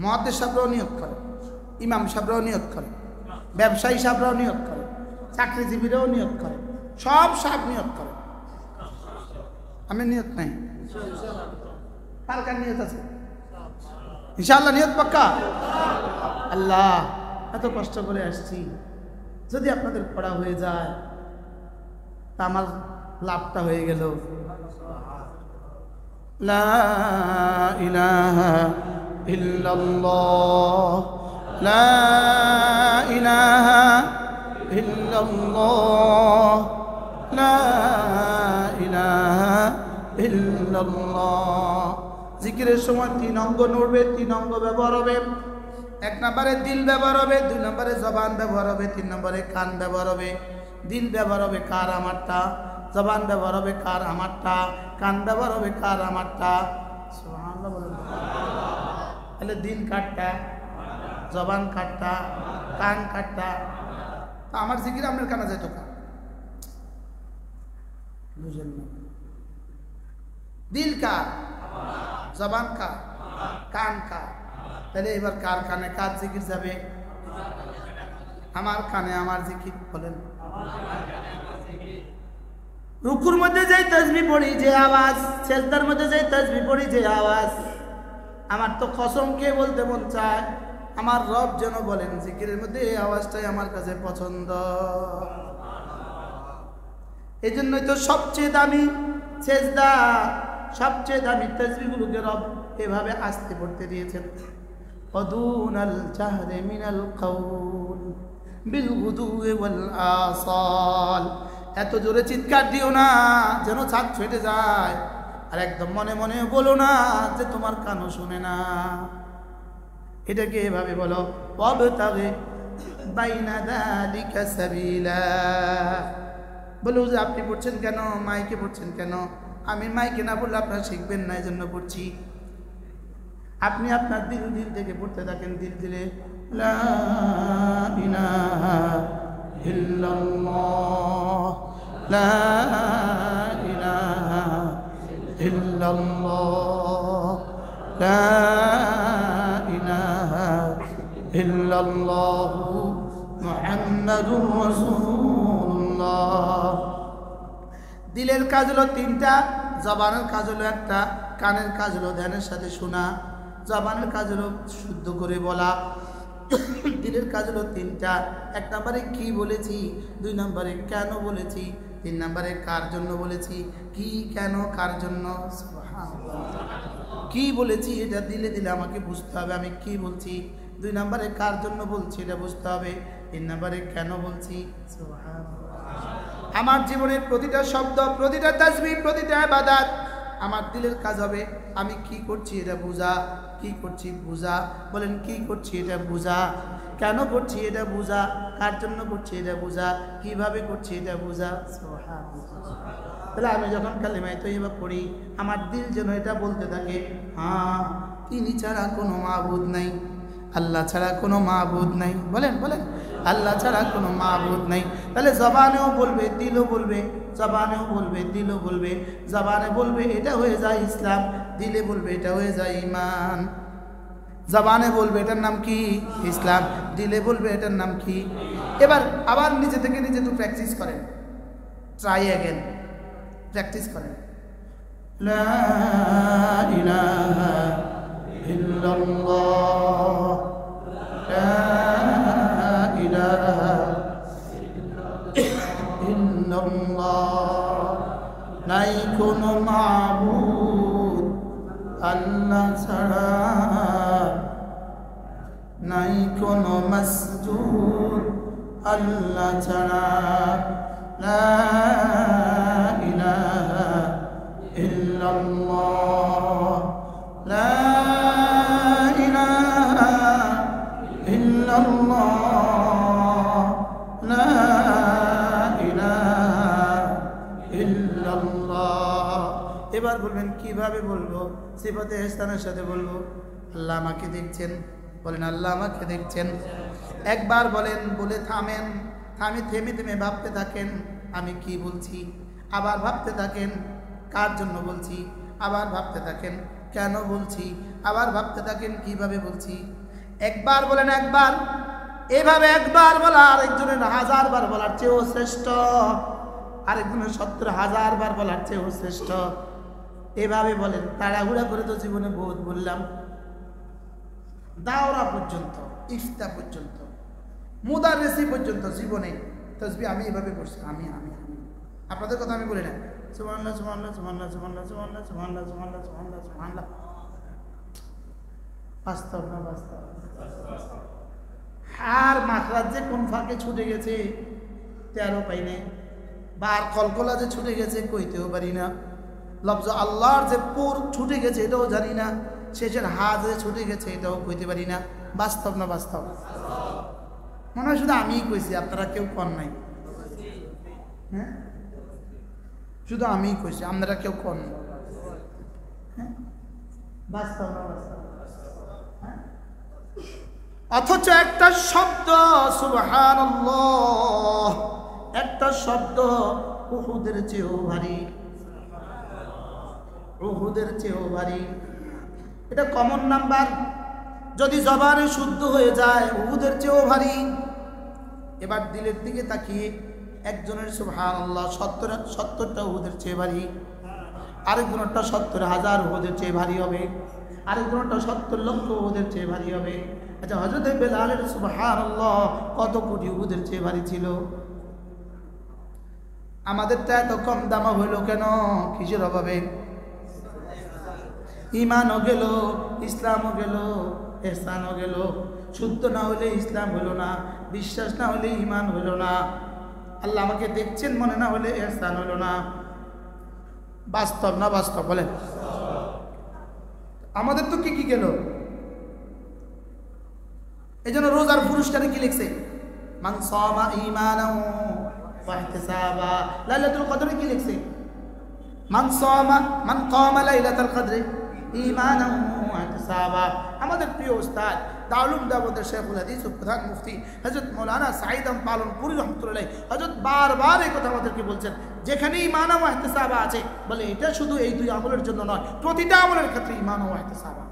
Speaker 1: মুহাদ্দিস সাহেবরাও নিয়ত করে, ইমাম সাহেবরাও নিয়ত করে, ব্যবসায়ী সাহেবরাও নিয়ত করে, চাকরিজীবীরাও নিয়ত করে, সব সাহেব নিয়ত করে। আমি নিয়ত নাই, কার কার নিয়ত আছে? ইনশাআল্লাহ নিয়ত পাক্কা। আল্লাহ এত কষ্ট করে আসছি, যদি আপনাদের পড়া হয়ে যায় তা আমার লাভটা হয়ে গেল। লা ইলাহা ইল্লাল্লাহ, লা ইলাহা ইল্লাল্লাহ, লা ইলাহা ইল্লাল্লাহ। জিকিরের সময় 3 অঙ্গ নড়বে, 3 অঙ্গ ব্যবহার হবে। 1 নম্বরে দিল ব্যবহার হবে, 2 নম্বরে জবান ব্যবহার হবে, 3 নম্বরে কান ব্যবহার হবে। দিল ব্যবহার হবে কার? আমারটা। জবান ব্যবহার হবে কার? আমারটা। কান ব্যবহার হবে কার? আমারটা। সুবহানাল্লাহ বলেন। তাহলে দিল কাটটা, জবান কাটটা, কান কাটটা। আমার জিকির আপনার কানে যায় তো কা? বুঝেন না? দিল কার? জবান কার? কান কার? তাহলে এবার কার কানে কার জিকির যাবে? আমার কানে আমার জিকির। বলেন রুকুর মধ্যে যাই তাসবিহ পড়ি যে আওয়াজ, সেজদার মধ্যে যাই তাসবিহ পড়ি যে আওয়াজ, আমার তো কসম খেয়ে বলতে মন চায় আমার রব যেন বলেন জিকিরের মধ্যে এই আওয়াজটাই আমার কাছে পছন্দ। এই জন্যই তো সবচেয়ে দামি সেজদা, সবচেয়ে দামি তাসবিহগুলোকে রব এভাবে আসতে পড়তে দিয়েছেন। অদুনাল জাহরে মিনাল কাউল বিল গুদুই ওয়াল আসাল। এত জোরে চিৎকার দিও না যেন ছাদ ফেটে যায়, আর একদম মনে মনে বলো না যে তোমার কানও শুনে না। এটাকে এভাবে বলো, ওয়াবতাগি বাইনা যালিকা সাবিলা। বলো যে আপনি পড়ছেন কেন, মাইকে পড়ছেন কেন? আমি মাইকে না বললে আপনারা শিখবেন না, এই জন্য পড়ছি। আপনি আপনার দিল দিল থেকে পড়তে থাকেন, দিল দিলে লা ইলাহা ইল্লাল্লাহ, লা ইলাহা ইল্লাল্লাহ, লা ইলাহা ইল্লাল্লাহ মুহাম্মাদুর রাসূলুল্লাহ। দিলের কাজ হলো 3টা, জবানের কাজ হলো 1টা, কানের কাজ হলো ধ্যানের সাথে শোনা। জবানের কাজ হলো শুদ্ধ করে বলা, দিলের কাজ হলো 3টা। 1 নম্বরে কি বলেছি, 2 নম্বরে কেন বলেছি, 3 নম্বরে কার জন্য বলেছি। কি, কেন, কার জন্য। কি বলেছি এটা দিলে দিলে আমাকে বুঝতে হবে আমি কি বলছি। 2 নম্বরে কার জন্য বলছি এটা বুঝতে হবে। 3 নম্বরে কেন বলছি। আমার জীবনের প্রতিটা শব্দ, প্রতিটা তাসবিহ, প্রতিটা ইবাদত আমার দিলের কাজ হবে আমি কি করছি এটা বুঝা। কি করছি বুঝা। বলেন কি করছি এটা বুঝা, কেন করছি এটা বুঝা, কার জন্য করছি এটা বুঝা, কিভাবে করছি এটা বুঝা। তাহলে আমি যখন কালিমায়ে তয়্যিবা পড়ি আমার দিল যেন এটা বলতে থাকে, হ্যাঁ তিনি ছাড়া কোনো মাবুদ নাই, আল্লাহ ছাড়া কোনো মাবুদ নাই। বলেন বলেন আল্লাহ ছাড়া কোনো মাবুদ নাই। তাহলে জবানেও বলবে, দিলও বলবে, জবানেও বলবে, দিলও বলবে। জবানে বলবে এটা হয়ে যায় ইসলাম, দিলে বলবে এটা হয়ে যায় ঈমান। জবানে বলবে এটার নাম কি? ইসলাম। দিলে বলবে এটার নাম কি? এবার আবার নিজে থেকে নিজে একটু প্র্যাকটিস করেন, ট্রাই অ্যাগেন, প্র্যাকটিস করেন। লা ইলাহা ইল্লাল্লাহ, লা ইলাহা ইল্লাল্লাহ, নাই কোনো মাবুদ আল্লাহ ছাড়া, নাই কোনো মাসজুদ আল্লাহ ছাড়া, লা ইলাহা ইল্লাল্লাহ, লা ইলাহা ইল্লাল্লাহ, লা ইলাহা ইল্লাল্লাহ। এবার বলবেন কিভাবে বলবো? সিফাতে ইহসানের সাথে বলবো। আল্লাহ আমাকে দেখছেন, বলেন আল্লাহ আমাকে দেখছেন। একবার বলেন, বলে থামেন, থেমে থেমে ভাবতে থাকেন আমি কি বলছি, আবার ভাবতে থাকেন কার জন্য বলছি, আবার ভাবতে থাকেন কেন বলছি আবার ভাবতে থাকেন কিভাবে বলছি। একবার বলেন একবার, এভাবে একবার বলা আরেকজনের 1000 বার বলার চেয়েও শ্রেষ্ঠ, আরেকজনের 70,000 বার বলার চেয়েও শ্রেষ্ঠ। এভাবে বলেন, তাড়াহুড়া করে তো জীবনে বহুত বললাম, দাওরা পর্যন্ত, ইফতা পর্যন্ত, মুদাররিসি পর্যন্ত জীবনে তাসবিহ আমি এভাবে করছি। আমি আপনাদের কথা আমি বলি না, সুবহানাল্লাহ সুবহানাল্লাহ সুবহানাল্লাহ সুবহানাল্লাহ সুবহানাল্লাহ সুবহানাল্লাহ সুবহানাল্লাহ সুবহানাল্লাহ সুবহানাল্লাহ। বাস্তব না বাস্তব? আর মাখরাজ যে কোন ফাঁকে ছুটে গেছে তেরো পাইনে, বার কলকলা যে ছুটে গেছে কইতেও পারি না, লফজ আল্লাহর যে পুর ছুটে গেছে এটাও জানি না, শেষের হা যে ছুটে গেছে এটাও কইতে পারি না। বাস্তব না বাস্তব? মনে হয় শুধু আমিই কইছি, আপনারা কেউ কন নাই। হ্যাঁ, শুধু আমিই কইছি, আপনারা কেউ কন নাই। হ্যাঁ, বাস্তব না বাস্তব? অথচ একটা শব্দ সুবহানাল্লাহ, একটা শব্দ উহুদের চেয়েও ভারী, উহুদের চেয়েও ভারী। এটা কমন নাম্বার, যদি জবানে শুদ্ধ হয়ে যায় উহুদের চেয়েও ভারী। এবার দিলের দিকে তাকিয়ে একজনের সুবহানাল্লাহ 70টা উহুদের চেয়ে ভারী, আরেকজনেরটা 70,000 উহুদের চেয়ে ভারী হবে, আরেকজনেরটা 70 লক্ষ উহুদের চেয়ে ভারী হবে। আচ্ছা, হযরত বেলালের সুবহানাল্লাহ কত কোটি উহুদের চেয়ে ভারী ছিল? আমাদেরটা এত কম দামা হইল কেন? কিসের অভাবে? ঈমানও গেল, ইসলামও গেল, ইহসানও গেল। শুদ্ধ না হলে ইসলাম হলো না, বিশ্বাস না হলে ঈমান হলো না, আল্লাহ আমাকে দেখছেন মনে না হলে ইহসান হলো না। বাস্তব না বাস্তব বলেন? আমাদের তো কি কি গেল? এই জন্য রোজার পুরস্কারে কি লিখছে? মান সামা ঈমানাও ওয়া ইহতিসাবা। লাইলাতুল কদরে কি লিখছে? মান কামা লাইলাতুল কদরে ঈমানাও ওয়া ইহতিসাবা। আমাদের প্রিয় উস্তাদ দারুল দাওয়াতের শেখুল হাদিস ও প্রধান মুফতি হযরত মাওলানা সাঈদ আহমদ পালনপুরি রাহমাতুল্লাহ হযরত বারবার এই কথা আমাদেরকে বলছেন, যেখানে ঈমান ও ইহতিসাবা আছে, বলে এটা শুধু এই দুই আমলের জন্য নয়, প্রতিটা আমলের ক্ষেত্রে ঈমান ও ইহতিসাবা।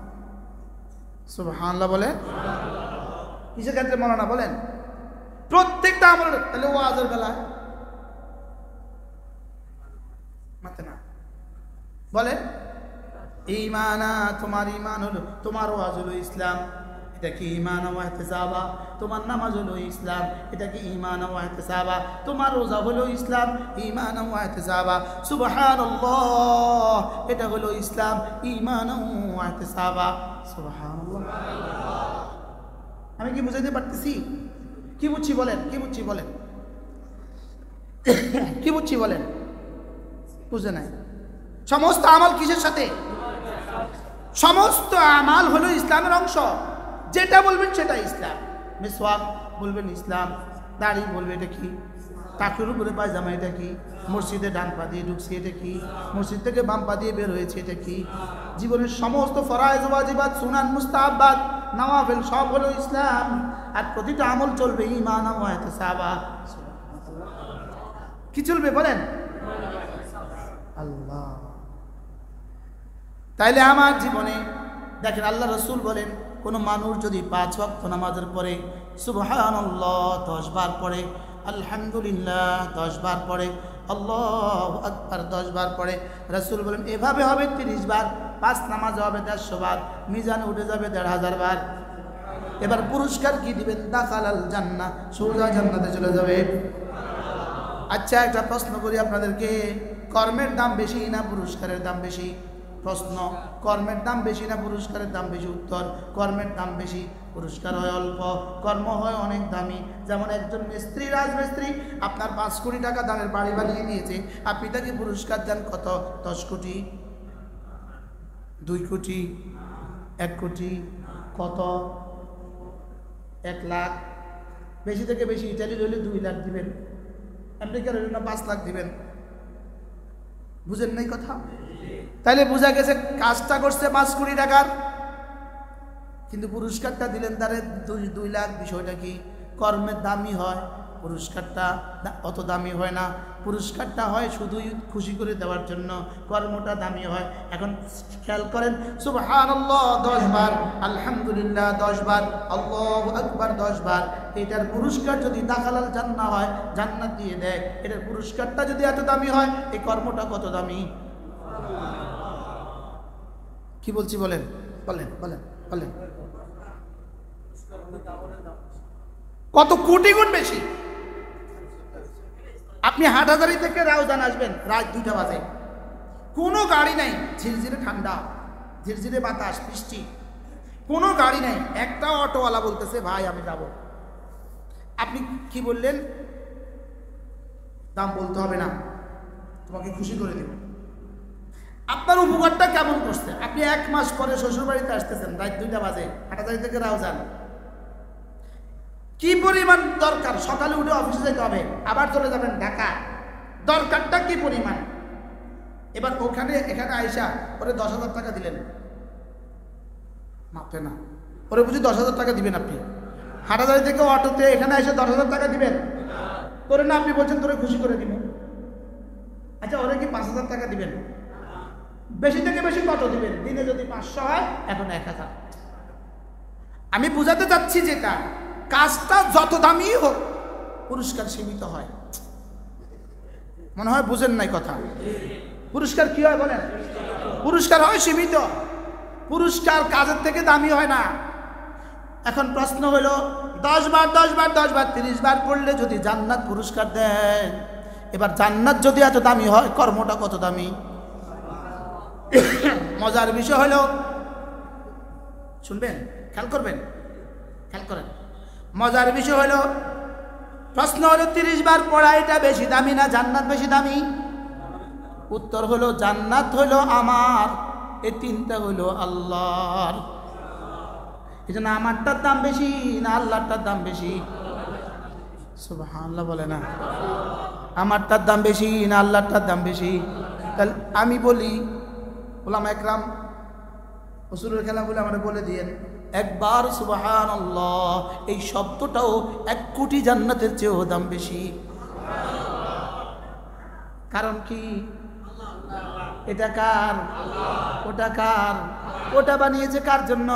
Speaker 1: সুবহানাল্লাহ বলে? কিসের ক্ষেত্রে মাওলানা বলেন? প্রত্যেকটা আমল। তাহলে ওয়াজের বেলা মাতে না বলে ঈমানা, তোমার ঈমান হলো, তোমার ওয়াজ হলো ইসলাম, এটা কি ঈমান ওয়া ইহতিসাবা। তোমার নামাজ হলো ইসলাম, এটা কি ঈমান ওয়া ইহতিসাবা। তোমার রোজা হলো ইসলাম, ঈমান ওয়া ইহতিসাবা। সুবহানাল্লাহ, এটা হলো ইসলাম, ঈমান ওয়া ইহতিসাবা। সুবহানাল্লাহ। আমি কি বুঝাইতে পারতেছি? কি বুঝছি বলেন? কি বুঝছি বলেন? কি বুঝছি বলেন? বুঝে নাই? সমস্ত আমল কিসের সাথে? সমস্ত আমাল হলো ইসলামের অংশ। যেটা বলবেন সেটা ইসলাম। মিসওয়াক বলবেন ইসলাম, দাড়ি বলবে এটা কি, টাকুর উপরে পায়জামা এটা কি, মসজিদে ডান পা দিয়ে ঢুকছি এটা কি, মসজিদ থেকে বাম পা দিয়ে বের হয়েছে এটা কি, জীবনের সমস্ত ফরায়েজ ওয়াজিবাত সুনান মুস্তাহাবাত নওয়াফিল সব হলো ইসলাম। আর প্রতিটা আমল চলবে ঈমান ওয়া ইহতিসাবা। কি চলবে বলেন? আল্লাহ। তাইলে আমার জীবনে দেখেন, আল্লাহ রাসূল বলেন, কোন মানুষ যদি 5 ওয়াক্ত নামাজের পরে সুবহানাল্লাহ 10 বার পড়ে, আলহামদুলিল্লাহ 10 বার পড়ে, আল্লাহু আকবার 10 বার পড়ে, রাসূল বলেন এভাবে হবে 30 বার, 5 নামাজে হবে 150 বার, মিজানে উঠে যাবে 1500 বার। এবার পুরস্কার কি দিবেন? দাখালাল জান্নাহ, সোজা জান্নাতে চলে যাবে। আচ্ছা, একটা প্রশ্ন করি আপনাদেরকে, কর্মের দাম বেশি না পুরস্কারের দাম বেশি? প্রশ্ন, কর্মের দাম বেশি না পুরস্কারের দাম বেশি? উত্তর, কর্মের দাম বেশি, পুরস্কার হয় অল্প, কর্ম হয় অনেক দামি। যেমন একজন মিস্ত্রি, রাজমিস্ত্রি আপনার 5 কোটি টাকা দামের বাড়ি বানিয়ে দিয়েছে, আপনি তাকে পুরস্কার দেন কত? 10 কোটি, 2 কোটি, 1 কোটি, কত? 1 লাখ। বেশি থেকে বেশি ইটালির হলে 2 লাখ দিবেন, আমেরিকার হলে না 5 লাখ দিবেন। বুঝেন নাই কথা? তাইলে বোঝা গেছে কাজটা করছে 5 কোটি টাকার, কিন্তু পুরস্কারটা দিলেন তারে 2 লাখ। বিষয়টা কি? কর্মের দামই হয়, পুরস্কারটা অত দামি হয় না, পুরস্কারটা হয় শুধুই খুশি করে দেওয়ার জন্য, কর্মটা দামি হয়। এখন খেয়াল করেন, সুবহানাল্লাহ 10 বার, আলহামদুলিল্লাহ 10 বার, আল্লাহু আকবার 10 বার, এটার পুরস্কার যদি দাখালাল জান্নাহ হয়, জান্নাত দিয়ে দেয়, এটার পুরস্কারটা যদি এত দামি হয়, এই কর্মটা কত দামি? কি বলছি বলেন, বলেন বলেন বলেন, কত কোটি গুণ বেশি। আপনি হাটহাজারী থেকে রাউজান আসবেন রাত 2টা বাজে, কোনো গাড়ি নাই, ঝিরঝিরে ঠান্ডা, ঝিরঝিরে বাতাস, বৃষ্টি, কোনো গাড়ি নাই, একটা অটোওয়ালা বলতেছে ভাই আমি যাব। আপনি কি বললেন? দাম বলতে হবে না, তোমাকে খুশি করে দেব। আপনার উপকারটা কেমন করছে? আপনি 1 মাস পরে শ্বশুর বাড়িতে আসতেছেন, রাত 2টা বাজে, হাটহাজারী থেকে রাউজান, কি পরিমাণ দরকার? সকালে উঠে অফিসে যেতে হবে, আবার চলে যাবেন ঢাকা, দরকারটা কি পরিমাণ? এবার এখানে আইসা ওরে 10,000 টাকা দিলেন, মাপে না, ওরে বুঝি 10,000 টাকা দিবেন আপনি? হাটহাজারী থেকে অটোতে এখানে এসে 10,000 টাকা দিবেন? তোরে না, আপনি বলছেন তোরে খুশি করে দিব। আচ্ছা, ওরে কি 5,000 টাকা দিবেন? বেশি থেকে বেশি কত দিবেন? দিনে যদি 500 হয়, এখন 1,000। আমি বুঝাতে চাচ্ছি যেটা, কাজটা যত দামি হোক পুরস্কার সীমিত হয়। মনে হয় বুঝেন নাই কথা। পুরস্কার কি হয় বলেন? পুরস্কার হয় সীমিত, পুরস্কার কাজের থেকে দামি হয় না। এখন প্রশ্ন হলো, 10 বার 10 বার 10 বার 30 বার পড়লে যদি জান্নাত পুরস্কার দেয়, এবার জান্নাত যদি এত দামি হয়, কর্মটা কত দামি? মজার বিষয় হলো, শুনবেন, খেয়াল করবেন, খেয়াল করেন, মজার বিষয় হলো, প্রশ্ন হলো 30 বার পড়া এটা বেশি দামি না জান্নাত বেশি দামি? উত্তর হলো জান্নাত হলো আমার, এই 3টা হলো আল্লাহর। এই জন্য আমারটার দাম বেশি না আল্লাহটার দাম বেশি? সুবহানাল্লাহ বলে না, আমারটার দাম বেশি না আল্লাহটার দাম বেশি? তাহলে আমি বলি, ওলামা একরাম উসুলের খেলা বলে আমরা বলে দিয়েন একবার সুবহানাল্লাহ, এই শব্দটাও 1 কোটি জান্নাতের চেয়েও দাম বেশি। কারণ কি? এটা কার? ওটা কার? ওটা বানিয়েছে কার জন্য?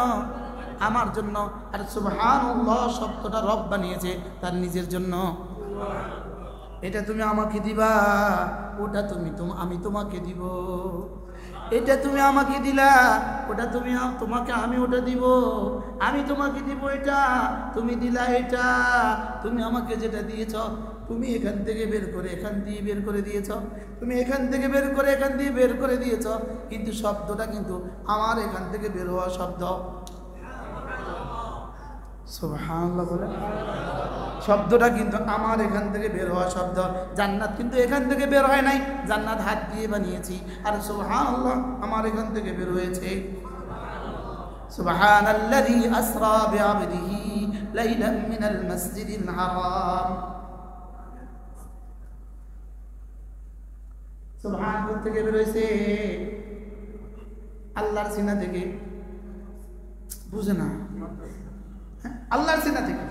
Speaker 1: আমার জন্য। আর সুবহানাল্লাহ শব্দটা রব বানিয়েছে তার নিজের জন্য। এটা তুমি আমাকে দিবা, ওটা আমি তোমাকে দিব। এটা তুমি আমাকে দিলা, ওটা তোমাকে আমি ওটা দিব। আমি তোমাকে দিব এটা, তুমি দিলা এটা। তুমি আমাকে যেটা দিয়েছ, তুমি এখান থেকে বের করে এখান দিয়ে বের করে দিয়েছ, তুমি এখান থেকে বের করে এখান দিয়ে বের করে দিয়েছ, কিন্তু শব্দটা কিন্তু আমার এখান থেকে বের হওয়া শব্দ। সুবহানাল্লাহ বলে, শব্দটা কিন্তু আমার এখান থেকে বের হওয়া শব্দ। জান্নাত কিন্তু এখান থেকে বের হয় নাই, জান্নাত হাত দিয়ে বানিয়েছি। আর সুবহানাল্লাহ আমার এখান থেকে বের হয়েছে। সুবহানাল্লাযী আসরা বিআবদিহি লাইলাম মিনাল মাসজিদিল হারাম। সুবহানাল্লাহ থেকে বের হয়েছে আল্লাহর সিনা থেকে। বুঝে না? আল্লাহর সিনা থেকে।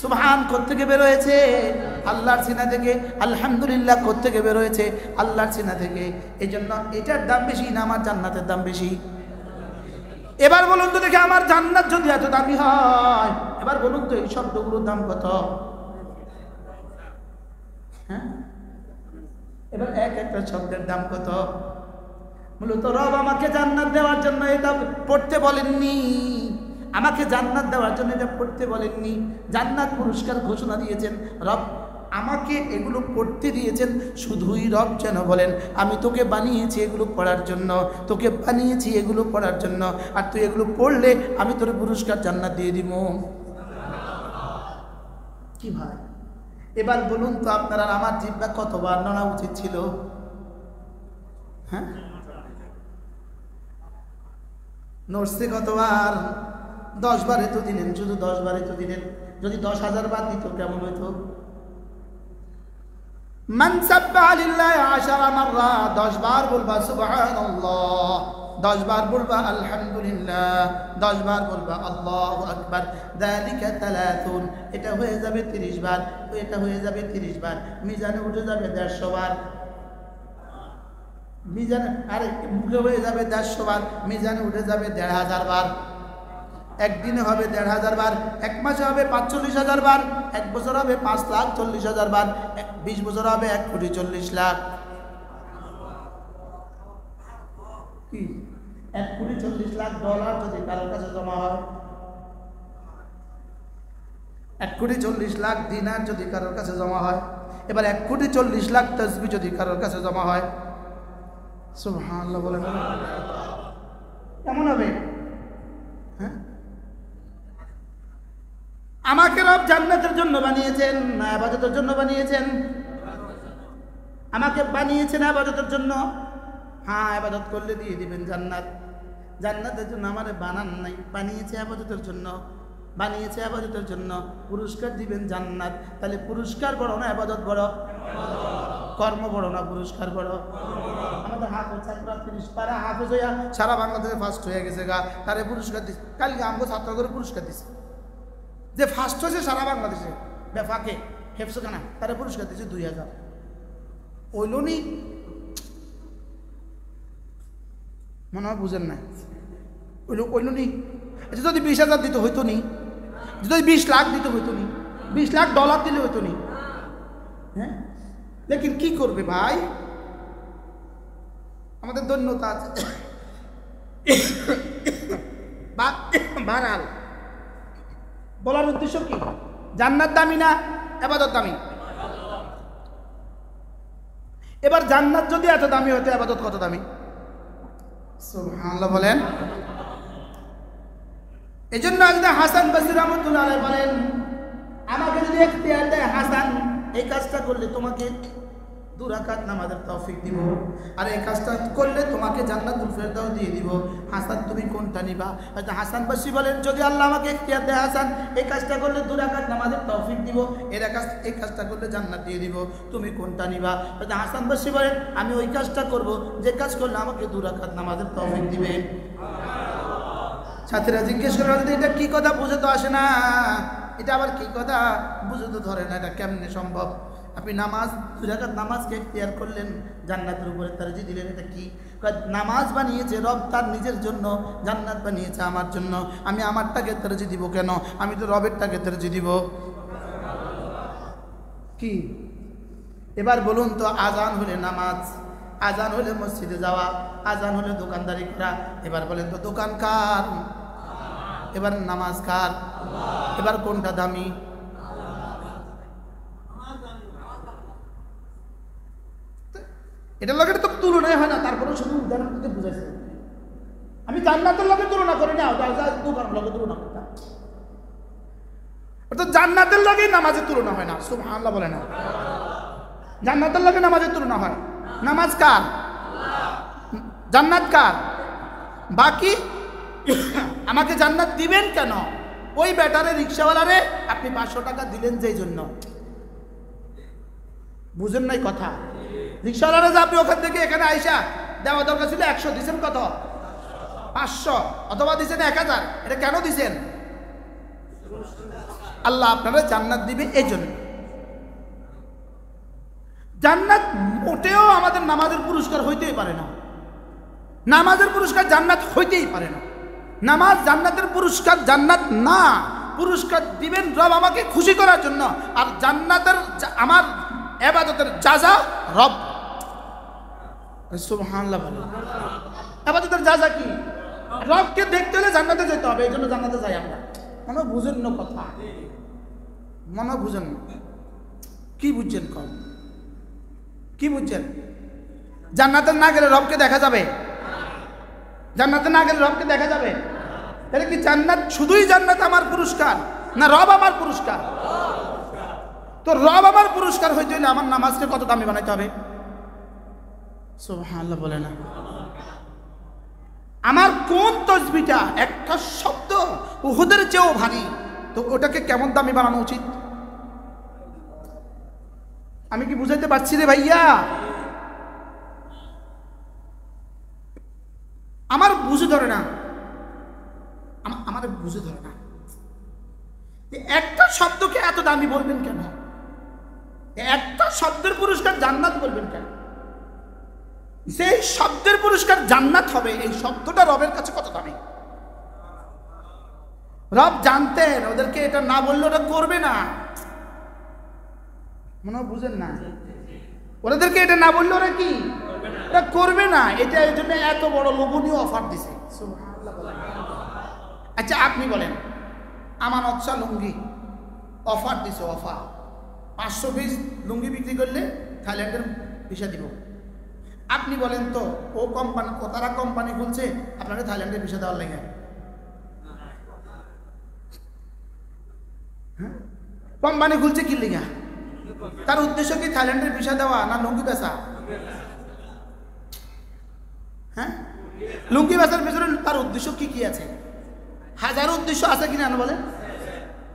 Speaker 1: সুবহান কোত্থেকে বের হয়েছে? আল্লাহর সিনা থেকে। আলহামদুলিল্লাহ কোত্থেকে বের হয়েছে? আল্লাহর সিনা থেকে। এই জন্য এটার দাম বেশি না আমার জান্নাতের দাম বেশি? এবার বলুন তো দেখে, আমার জান্নাত যদি এত দামি হয়, এবার বলুন তো এই শব্দগুলোর দাম কত? হ্যাঁ, এবার একটা শব্দের দাম কত? মূলত রব আমাকে জান্নাত দেওয়ার জন্য এটা পড়তে বলেননি, আমাকে জান্নাত দেওয়ার জন্য এটা পড়তে বলেননি। জান্নাত পুরস্কার ঘোষণা দিয়েছেন রব, আমাকে এগুলো পড়তে দিয়েছেন শুধুই রব যেন বলেন আমি তোকে বানিয়েছি এগুলো পড়ার জন্য, তোকে বানিয়েছি এগুলো পড়ার জন্য, আর তুই এগুলো পড়লে আমি তোর পুরস্কার জান্নাত দিয়ে দিব। কি ভাই, এবার বলুন তো আপনারা আমার জিহ্বা কতবার নাড়া উচিত ছিল? হ্যাঁ, নড়ছে কতবার? 10 বারে তো দিলেন, শুধু 10 বারে তো দিলেন। যদি 10,000 বার দিত কেমন হইতো? মান সাব্বাহা লিল্লাহি 10 মাররা, 10 বার বলবা সুবহানাল্লাহ। 10 বার বলবা আলহামদুলিল্লাহ, 10 বার বলবা আল্লাহু আকবার। যালিকা 30, এটা হয়ে যাবে 30 বার, এটা হয়ে যাবে 30 বার। মিজানে উঠে যাবে 150 বার, মিজানে আরে মুখে হয়ে যাবে 150 বার, মিজানে উঠে যাবে 1500 বার। একদিনে হবে 1500 বার, এক মাসে হবে 45,000 বার, এক বছর হবে 5,40,000 বার, 20 বছর হবে 1,40,00,000। কি $1,40,00,000 যদি কারোর কাছে জমা হয়, 1,40,00,000 দিনার যদি কারোর কাছে জমা হয়, এবার 1,40,00,000 তাসবিহ যদি কারোর কাছে জমা হয়, সুবহানাল্লাহ বলেন, কেমন হবে? হ্যাঁ, আমাকে রব জান্নাতের জন্য বানিয়েছেন না ইবাদতের জন্য বানিয়েছেন? আমাকে বানিয়েছেন ইবাদতের জন্য। হ্যাঁ, ইবাদত করলে দিয়ে দিবেন জান্নাত। জান্নাতের জন্য আমারে বানান নাই, বানিয়েছে ইবাদতের জন্য, বানিয়েছে ইবাদতের জন্য, পুরস্কার দিবেন জান্নাত। তাহলে পুরস্কার বড় না ইবাদত বড়? কর্ম বড় না পুরস্কার বড়? আমাদের হাফেজ ছাত্ররা 30 পারা হাফেজ হইয়া সারা বাংলাদেশে ফার্স্ট হয়ে গেছে গা, তারে পুরস্কার দিচ্ছে। কালকে আমাকে ছাত্রদের পুরস্কার দিচ্ছে, যে ফার্স্ট হয়েছে সারা বাংলাদেশে বেফাকে হেফসখানা, তারা পুরস্কার দিচ্ছে 2,000। ওইল নি, মনে হয় বুঝেন না, ওইল নি। আচ্ছা, যদি 20,000 দিতে হইতো নি, যদি 20 লাখ দিতে হইতো নি, $20 লাখ দিলে হইতো নি। হ্যাঁ, লেকিন কি করবে ভাই, আমাদের ধন্যতা আছে। বারাল বলার উদ্দেশ্য কি? জান্নাত দামি না ইবাদত দামি? এবার জান্নাত যদি এত দামি হতো, ইবাদত কত দামি? সুবহানাল্লাহ বলেন। এজন্য আজকে হাসান বসরি রাহমাতুল্লাহ আলাইহি বলেন, আমাকে যদি ইখতিয়ার দেয় হাসান, এই কাজটা করলে তোমাকে 2 রাকাত নামাজের তৌফিক দিব, আর এই কাজটা করলে তোমাকে জান্নাতুল ফেরদাউস দিয়ে দিব। হাসান, তুমি কোনটা নিবা? হাসান বসরি বলেন, যদি আল্লাহ আমাকে ইখতিয়ার দেয় হাসান, এই কাজটা করলে 2 রাকাত নামাজের তৌফিক দিব, এই কাজটা করলে জান্নাত দিয়ে দিব, তুমি কোনটা নিবা? হাসান বসরি বলেন, আমি ওই কাজটা করব যে কাজ করলে আমাকে 2 রাকাত নামাজের তৌফিক দিবে। সাথীরা জিজ্ঞেস করে, এটা কি কথা? বুঝে তো আসে না, এটা আবার কি কথা? বুঝে তো ধরে না, এটা কেমনে সম্ভব? আপনি নামাজ 2 রাকাত নামাজকে ইখতিয়ার করলেন, জান্নাতের উপরে তারজি দিলেন, এটা কি? নামাজ বানিয়েছে রব তার নিজের জন্য, জান্নাত বানিয়েছে আমার জন্য, আমি আমারটাকে তারজি দিব কেন? আমি তো রবেরটাকে তারজি দিব। কি এবার বলুন তো, আজান হলে নামাজ, আজান হলে মসজিদে যাওয়া, আজান হলে দোকানদারি করা, এবার বলেন তো দোকান কার? এবার নামাজ কার? এবার কোনটা দামি? এটার লগে তো তুলনায় হয় না, তারপরে শুধু উদাহরণ দিতে বুঝাইছে। আমি জান্নাতের লগে তুলনা করি না, দোকানের লগে তুলনা করতাম। অর্থাৎ জান্নাতের লগে নামাজের তুলনা হয় না। সুবহানাল্লাহ বলে না, জান্নাতের লগে নামাজের তুলনা হয়। নামাজ কার? জান্নাত কার? বাকি আমাকে জান্নাত দিবেন কেন? ওই ব্যাটারে রিক্সাওয়ালারে আপনি 500 টাকা দিলেন যেই জন্য, বুঝেন নাই কথা? রিক্সাওয়ালারে যে আপনি ওখান থেকে এখানে আইসা দেওয়া দরকার ছিল 100, দিচ্ছেন কত? 500, অথবা দিচ্ছেন 1000। এটা কেন দিচ্ছেন? আল্লাহ আপনারা জান্নাত দিবে এই জন্য। জান্নাত মোটেও আমাদের নামাজের পুরস্কার হইতেই পারে না, নামাজের পুরস্কার জান্নাত হইতেই পারে না। নামাজ জান্নাতের পুরস্কার, জান্নাত না। পুরস্কার দিবেন রব আমাকে খুশি করার জন্য, আর জান্নাতের আমার ইবাদতের জাযা রব। সুবহানাল্লাহ বলেন। ইবাদতের জাযা কি? রবকে দেখতে হলে জান্নাতে যেতে হবে, এই জন্য জান্নাতে যাই আমরা। মনে বুঝেন না কথা, মনে বুঝেন না। কি বুঝছেন? কম কি বুঝছেন? জান্নাতে না গেলে রবকে দেখা যাবে? জান্নাতে না গেলে রবকে দেখা যাবে? তাহলে কি জান্নাত শুধুই জান্নাত আমার পুরস্কার, না রব আমার পুরস্কার? তো রব আমার পুরস্কার হইতে হলে আমার নামাজকে কত দামি বানাইতে হবে? সুবহানাল্লাহ বলে না। আমার কোন তসবিহটা একটা শব্দ উহুদের চেয়েও ভারী, তো ওটাকে কেমন দামি বানানো উচিত? আমি কি বুঝাইতে পারছি রে ভাইয়া? আমার দামি বলবেন কেন? একটা শব্দের পুরস্কার জান্নাত বলবেন কেন? সেই শব্দের পুরস্কার জান্নাত হবে, এই শব্দটা রবের কাছে কত দামি। রব জানতেন ওদেরকে এটা না বললে ওরা করবে না, মনে হয় বুঝেন না, ওদেরকে এটা না বললে ওরা কি ওরা করবে না। এটা এই জন্য এত বড় লোভনীয় অফার দিছে। আচ্ছা আপনি বলেন, আমার অচ্ছা লুঙ্গি অফার দিছে, অফার 500 পিস লুঙ্গি বিক্রি করলে থাইল্যান্ডের ভিসা দিব। আপনি বলেন তো ও কোম্পানি, ও তারা কোম্পানি খুলছে আপনাকে থাইল্যান্ডের ভিসা দেওয়ার লেগে, কোম্পানি খুলছে কি লেগে? তার উদ্দেশ্য কি থাইল্যান্ডের ভিসা দেওয়া না লুঙ্গি বেচা? হ্যাঁ, লুঙ্গি বেচার পেছনে তার উদ্দেশ্য কি কি আছে? হাজারো উদ্দেশ্য আছে কিনা বলেন।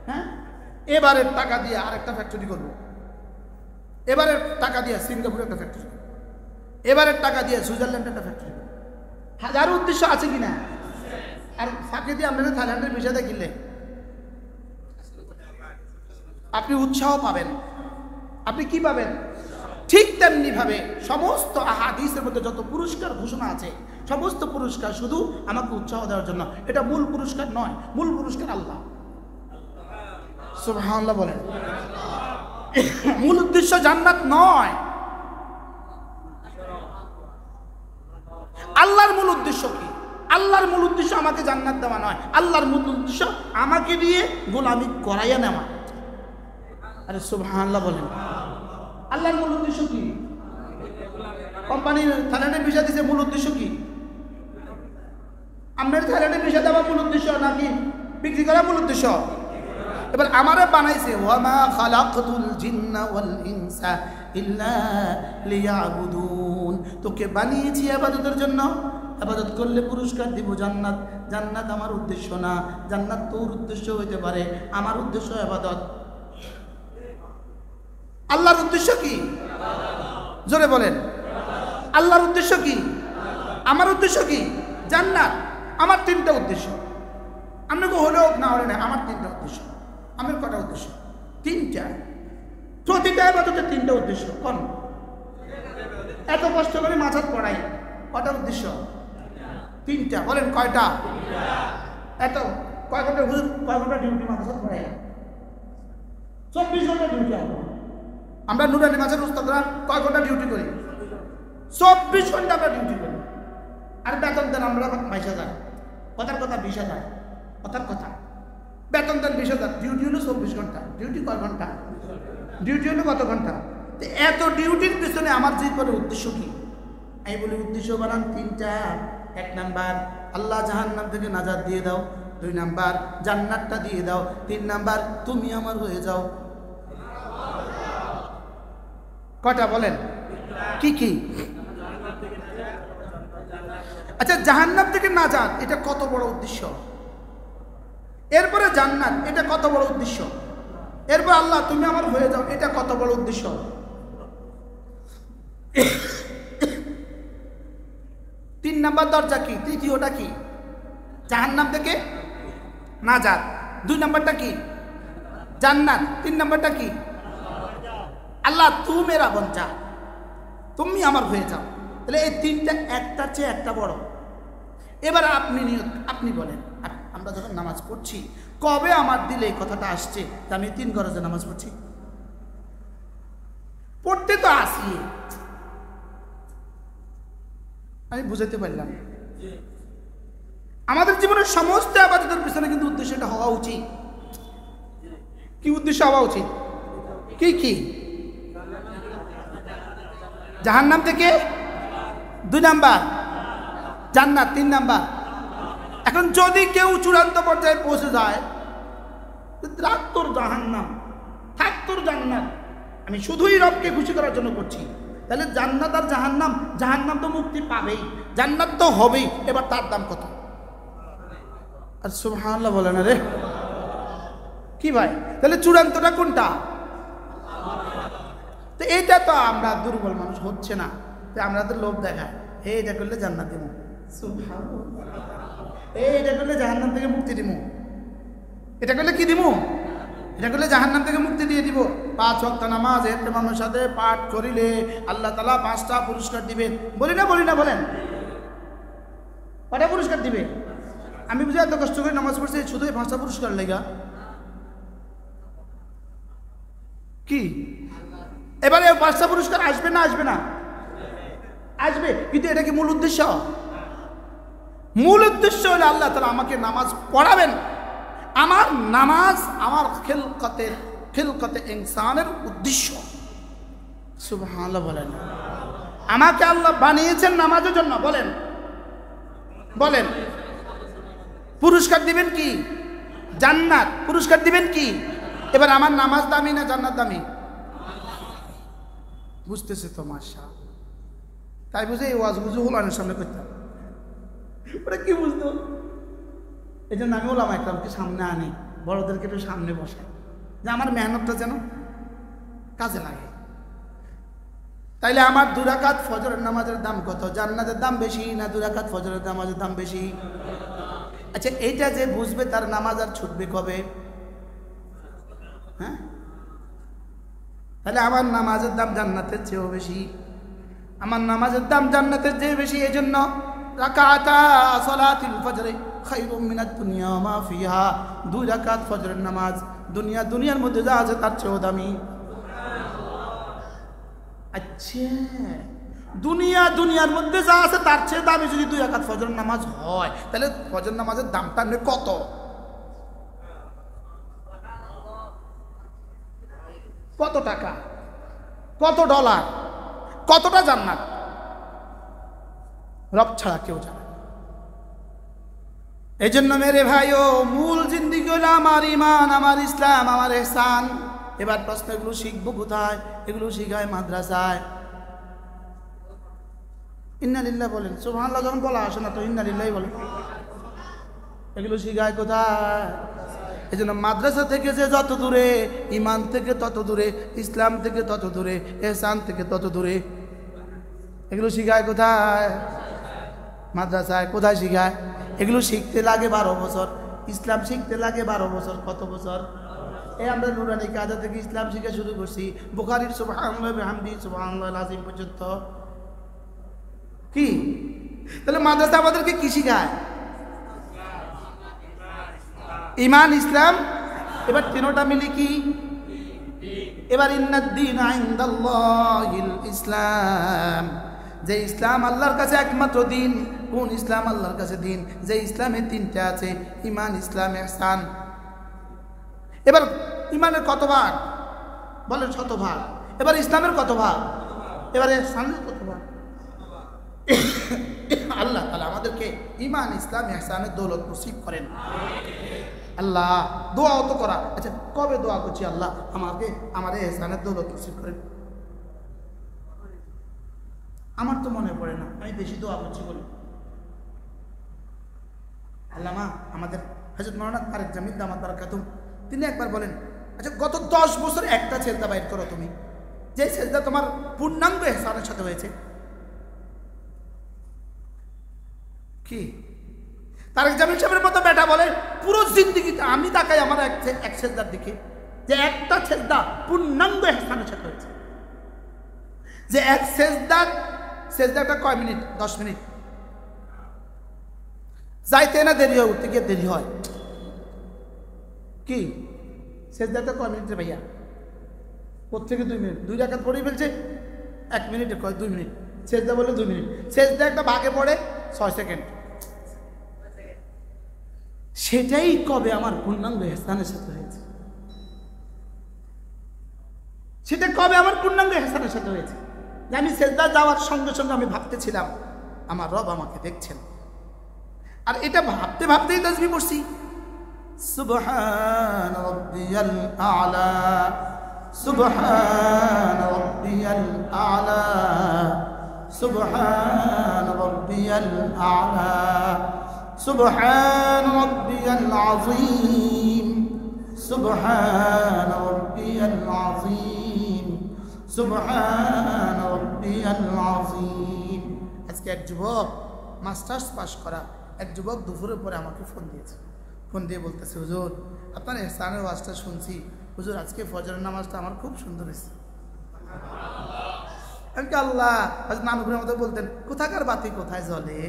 Speaker 1: হ্যাঁ, এবারের টাকা দিয়ে আরেকটা ফ্যাক্টরি করবো, এবারের টাকা দিয়ে সিঙ্গাপুরে একটা ফ্যাক্টরি, এবারের টাকা দিয়ে সুইজারল্যান্ডে একটা ফ্যাক্টরি, হাজারো উদ্দেশ্য আছে কিনা? আর ফাঁকে দিয়ে আপনারা থাইল্যান্ডের ভিসাতে কিনলে আপনি উৎসাহ পাবেন, আপনি কি পাবেন? ঠিক তেমনি ভাবে সমস্ত আহাদিসের মধ্যে যত পুরস্কার ঘোষণা আছে সমস্ত পুরস্কার শুধু আমাকে উৎসাহ দেওয়ার জন্য, এটা মূল পুরস্কার নয়। মূল পুরস্কার আল্লাহ। সুবহানাল্লাহ বলেন। মূল উদ্দেশ্য জান্নাত নয়, আল্লাহর মূল উদ্দেশ্য কি? আল্লাহর মূল উদ্দেশ্য আমাকে জান্নাত দেওয়া নয়, আল্লাহর মূল উদ্দেশ্য আমাকে দিয়ে গোলামি করাইয়া নেওয়া। আরে সুবহানাল্লাহ বলেন। আল্লাহর মূল উদ্দেশ্য কি? কোম্পানি থাইল্যান্ডের ভিসা দিছে, মূল উদ্দেশ্য কি? আপনার থাইল্যান্ডের ভিসা দেওয়া মূল উদ্দেশ্য নাকি বিক্রি করা মূল উদ্দেশ্য? এবার আমারে বানাইছে ওয়ামা খালাকতুল জিন্না ওয়াল ইনসা ইল্লা লিয়াবুদুন, তোকে বানিয়েছি ইবাদতের জন্য, ইবাদত করলে পুরস্কার দিব জান্নাত। জান্নাত আমার উদ্দেশ্য না, জান্নাত তোর উদ্দেশ্য হইতে পারে, আমার উদ্দেশ্য ইবাদত। আল্লাহর উদ্দেশ্য কি? জোরে বলেন। আল্লাহর উদ্দেশ্য কি? আমার উদ্দেশ্য কি? জান্নাত। আমার তিনটা উদ্দেশ্য, আপনাকে হলে হোক না হলে না, আমার তিনটা উদ্দেশ্য। আমার কটা উদ্দেশ্য? তিনটা। প্রতিটা ইবাদতের তিনটা উদ্দেশ্য। কোন? এত কষ্ট করে মাঝাত পড়াই, কটা উদ্দেশ্য? তিনটা। বলেন কয়টা? এত কয় ঘন্টা কয় ঘন্টা ডিউটি মাঝাত পড়াই? 24 ঘন্টা ডিউটি। আমরা নুরানি মাঝের উস্তাদরা কয় ঘন্টা ডিউটি করি? 24 ঘন্টা আমরা ডিউটি করি। আর বেতন দেন আমরা 22,000। কথার কথা 20,000। কথার কথা বেতন দেন 20,000, ডিউটি হলো 24 ঘন্টা। ডিউটি কয় ঘন্টা? ডিউটি হলো কত ঘন্টা? এত ডিউটির পিছনে আমার যে করে উদ্দেশ্য কি? আমি বলি উদ্দেশ্য বানান তিনটা। 1 নাম্বার আল্লাহ জাহান্নাম থেকে নাজাত দিয়ে দাও, 2 নাম্বার জান্নাতটা দিয়ে দাও, 3 নাম্বার তুমি আমার হয়ে যাও। কটা বলেন? কি কি? আচ্ছা, জাহান্নাম থেকে নাজাত এটা কত বড় উদ্দেশ্য, এরপরে জান্নাত এটা কত বড় উদ্দেশ্য, এরপর আল্লাহ তুমি আমার হয়ে যাও এটা কত বড় উদ্দেশ্য। 3 নাম্বার দরজা কি? তৃতীয়টা কি? জাহান্নাম থেকে নাজাত। 2 নাম্বারটা কি? জান্নাত। 3 নাম্বারটা কি? আল্লাহ তু মেরা বন যা, তুমি আমার হয়ে যাও। তাহলে এই তিনটা একটার চেয়ে একটা বড়। এবার আপনি বলেন, আমরা যখন নামাজ পড়ছি কবে আমার দিলে এই কথাটা আসছে যে আমি 3 গরজে নামাজ পড়ছি? পড়তে তো আসি, আমি বুঝাইতে পারলাম। আমাদের জীবনের সমস্ত আবাদতের পিছনে কিন্তু উদ্দেশ্যটা হওয়া উচিত। কি উদ্দেশ্য হওয়া উচিত? কি কি? জাহান্নাম থেকে 2 নাম্বার, জান্নাত 3 নাম্বার। এখন যদি কেউ চূড়ান্ত পর্যায়ে পৌঁছে যায়, রাত তোর জাহান্নাম, থাক তোর জান্নাত, আমি শুধুই রবকে খুশি করার জন্য করছি, তাহলে জান্নাত আর জাহান্নাম, জাহান্নাম তো মুক্তি পাবেই, জান্নাত তো হবেই। এবার তার দাম কত? আর সুবহানাল্লাহ বলে না রে কি ভাই? তাহলে চূড়ান্তটা কোনটা? তো এইটা তো আমরা দুর্বল মানুষ হচ্ছে না, আমরা তো লোভ দেখায়, এইটা করলে জান্নাত দিব, এইটা করলে জাহান্নাম থেকে মুক্তি দিব, এটা করলে কি দিব? এটা করলে জাহান্নাম থেকে মুক্তি দিয়ে দিব। 5 ওয়াক্ত নামাজ ইহতিমামের সাথে পাঠ করিলে আল্লাহ তাআলা 5টা পুরস্কার দিবেন। বলি না বলেন, কয়টা পুরস্কার দিবে? আমি বুঝি এত কষ্ট করে নামাজ পড়ছি শুধু 5টা পুরস্কার লেগা কি? এবারে 5টা পুরস্কার আসবে না আসবে না? আসবে, কিন্তু এটা কি মূল উদ্দেশ্য? মূল উদ্দেশ্য হলো আল্লাহ তাআলা আমাকে নামাজ পড়াবেন। আমার নামাজ আমার খিলকতে ইনসানের উদ্দেশ্য। সুবহানাল্লাহ বলেন। আমাকে আল্লাহ বানিয়েছেন নামাজের জন্য। বলেন বলেন, পুরস্কার দিবেন কি? জান্নাত। পুরস্কার দিবেন কি? এবার আমার নামাজ দামি না জান্নাত দামি? বুঝতেছে তো মাশাআল্লাহ। তাই বুঝে এই ওয়াজ বুঝু ওলামার সামনে করতাম, ওরা কি বুঝতো? এই জন্য আমি ওলামা একরামকে সামনে আনি, বড়দেরকে একটু সামনে বসাই, যে আমার মেহনতটা যেন কাজে লাগে। তাইলে আমার 2 রাকাত ফজরের নামাজের দাম কত? জান্নাতের দাম বেশি না 2 রাকাত ফজরের নামাজের দাম বেশি? আচ্ছা, এইটা যে বুঝবে তার নামাজ আর ছুটবে কবে? হ্যাঁ, তাহলে আমার নামাজের দাম জান্নাতের চেয়েও বেশি। আমার নামাজের দাম জান্নাতের চেয়ে বেশি। এই জন্য রাকাতা সালাতুল ফজর খায়রুম মিনাদ দুনিয়া মা ফিহা, 2 রাকাত ফজরের নামাজ দুনিয়ার মধ্যে যা আছে তার চেয়েও দামি। আচ্ছা, দুনিয়ার মধ্যে যা আছে তার চেয়ে দামি যদি 2 রাকাত ফজরের নামাজ হয়, তাহলে ফজর নামাজের দামটা কত? কত টাকা, কত ডলার, কতটা জান্নাত? রব ছাড়া কেউ জানে। এই জন্য মেরে ভাইও, মূল জিন্দিগি হলো আমার ইমান, আমার ইসলাম, আমার ইহসান। এবার প্রশ্ন, এগুলো শিখবো কোথায়? এগুলো শিখায় মাদ্রাসায়। ইন্না লিল্লাহ বলেন, সুবহানাল্লাহ যখন বলা আসে না তো ইন্না লিল্লাহ বলেন। এগুলো শিখায় কোথায়? এই জন্য মাদ্রাসা থেকে যে যত দূরে, ইমান থেকে তত দূরে, ইসলাম থেকে তত দূরে, ইহসান থেকে তত দূরে। এগুলো শিখায় কোথায়? মাদ্রাসায়। কোথায় শিখায়? এগুলো শিখতে লাগে 12 বছর, ইসলাম শিখতে লাগে 12 বছর। কত বছর? এই আমরা নুরানি কায়দা থেকে ইসলাম শিখে শুরু করছি, বুখারীর সুবহানাল্লাহ বিহামদি সুবহানাল্লাহিল আযীম পর্যন্ত। কি তাহলে মাদ্রাসা আমাদেরকে কি শিখায়? ইমান, ইসলাম। এবার তিনটা মিলে কি? এবার ইন্নাদ-দীনা ইনদাল্লাহিল ইসলাম, যে ইসলাম আল্লাহর কাছে একমাত্র দিন। কোন ইসলাম? আল্লাহর কাছে দিন, যে ইসলামে 3টা আছে, ইমান, ইসলাম, ইহসান। এবার ইমানের কত ভাগ? বলেন 100 ভাগ। এবার ইসলামের কত ভাগ? এবার ইহসানের কত ভাগ? আল্লাহ তাআলা আমাদেরকে ইমান, ইসলাম, ইহসানের দৌলত নসিব করেন। আল্লাহ, দোয়াও তো করা। আচ্ছা, কবে দোয়া করছি? আল্লাহ আমাকে আমার ইহসানের দৌলত নসিব করেন। আমার তো মনে পড়ে না, আমি বেশি দোয়া করছি বলি। আল্লামা আমাদের হযরত মাওলানা তারেক জামিল দামাত বারাকাতুহু, তিনি একবার বলেন, আচ্ছা গত 10 বছর একটা সেজদা বাইর করো তুমি, যে সেজদা তোমার পূর্ণাঙ্গ ইহসানের সাথে হয়েছে। কি? তারেক জামিল সাহেবের মতো বেটা বলে, পুরো জিন্দেগিতে আমি তাকাই আমার এক সেজদার দিকে, যে একটা সেজদা পূর্ণাঙ্গ ইহসানের সাথে হয়েছে। যে এক সেজদাটা কয় মিনিট? 10 মিনিট। যাইতে না দেরি হয়, উঠতে গিয়ে দেরি হয়। কি সেজদাটা কয় মিনিট রে ভাইয়া? প্রত্যেকে 2 মিনিট। 2 রাকাত পড়ে ফেলছে 1 মিনিটে, কয় 2 মিনিট। সেজদা বলে 2 মিনিট। সেজদা একটা ভাগে পড়ে 6 সেকেন্ড। সেটাই কবে আমার পূর্ণাঙ্গ ইহসানের সাথে হয়েছে? সেটা কবে আমার পূর্ণাঙ্গ ইহসানের সাথে হয়েছে? যে আমি সেজদা যাওয়ার সঙ্গে সঙ্গে আমি ভাবতেছিলাম আমার রব আমাকে দেখছেন, আর এটা ভাবতে ভাবতেই তাসবিহ পড়ছি, সুবহান রাব্বিয়াল আ'লা, সুবহান রাব্বিয়াল আ'লা, সুবহান রাব্বিয়াল আ'লা, সুবহান রাব্বিয়াল আযীম, সুবহান রাব্বিয়াল আযীম, সুবহান রাব্বিয়াল আযীম। আজকে এক যুবক মাস্টার্স পাস করা এক যুবক দুপুরের পরে আমাকে ফোন দিয়েছে। ফোন দিয়ে বলতেছে, হুজুর আপনার ইহসানের ওয়াজটা শুনছি, হুজুর আজকে ফজরের নামাজটা আমার খুব সুন্দর হয়েছে। আমি আল্লাহ নানুপুরের মতো বলতেন কোথাকার বাতি কোথায় জ্বলে,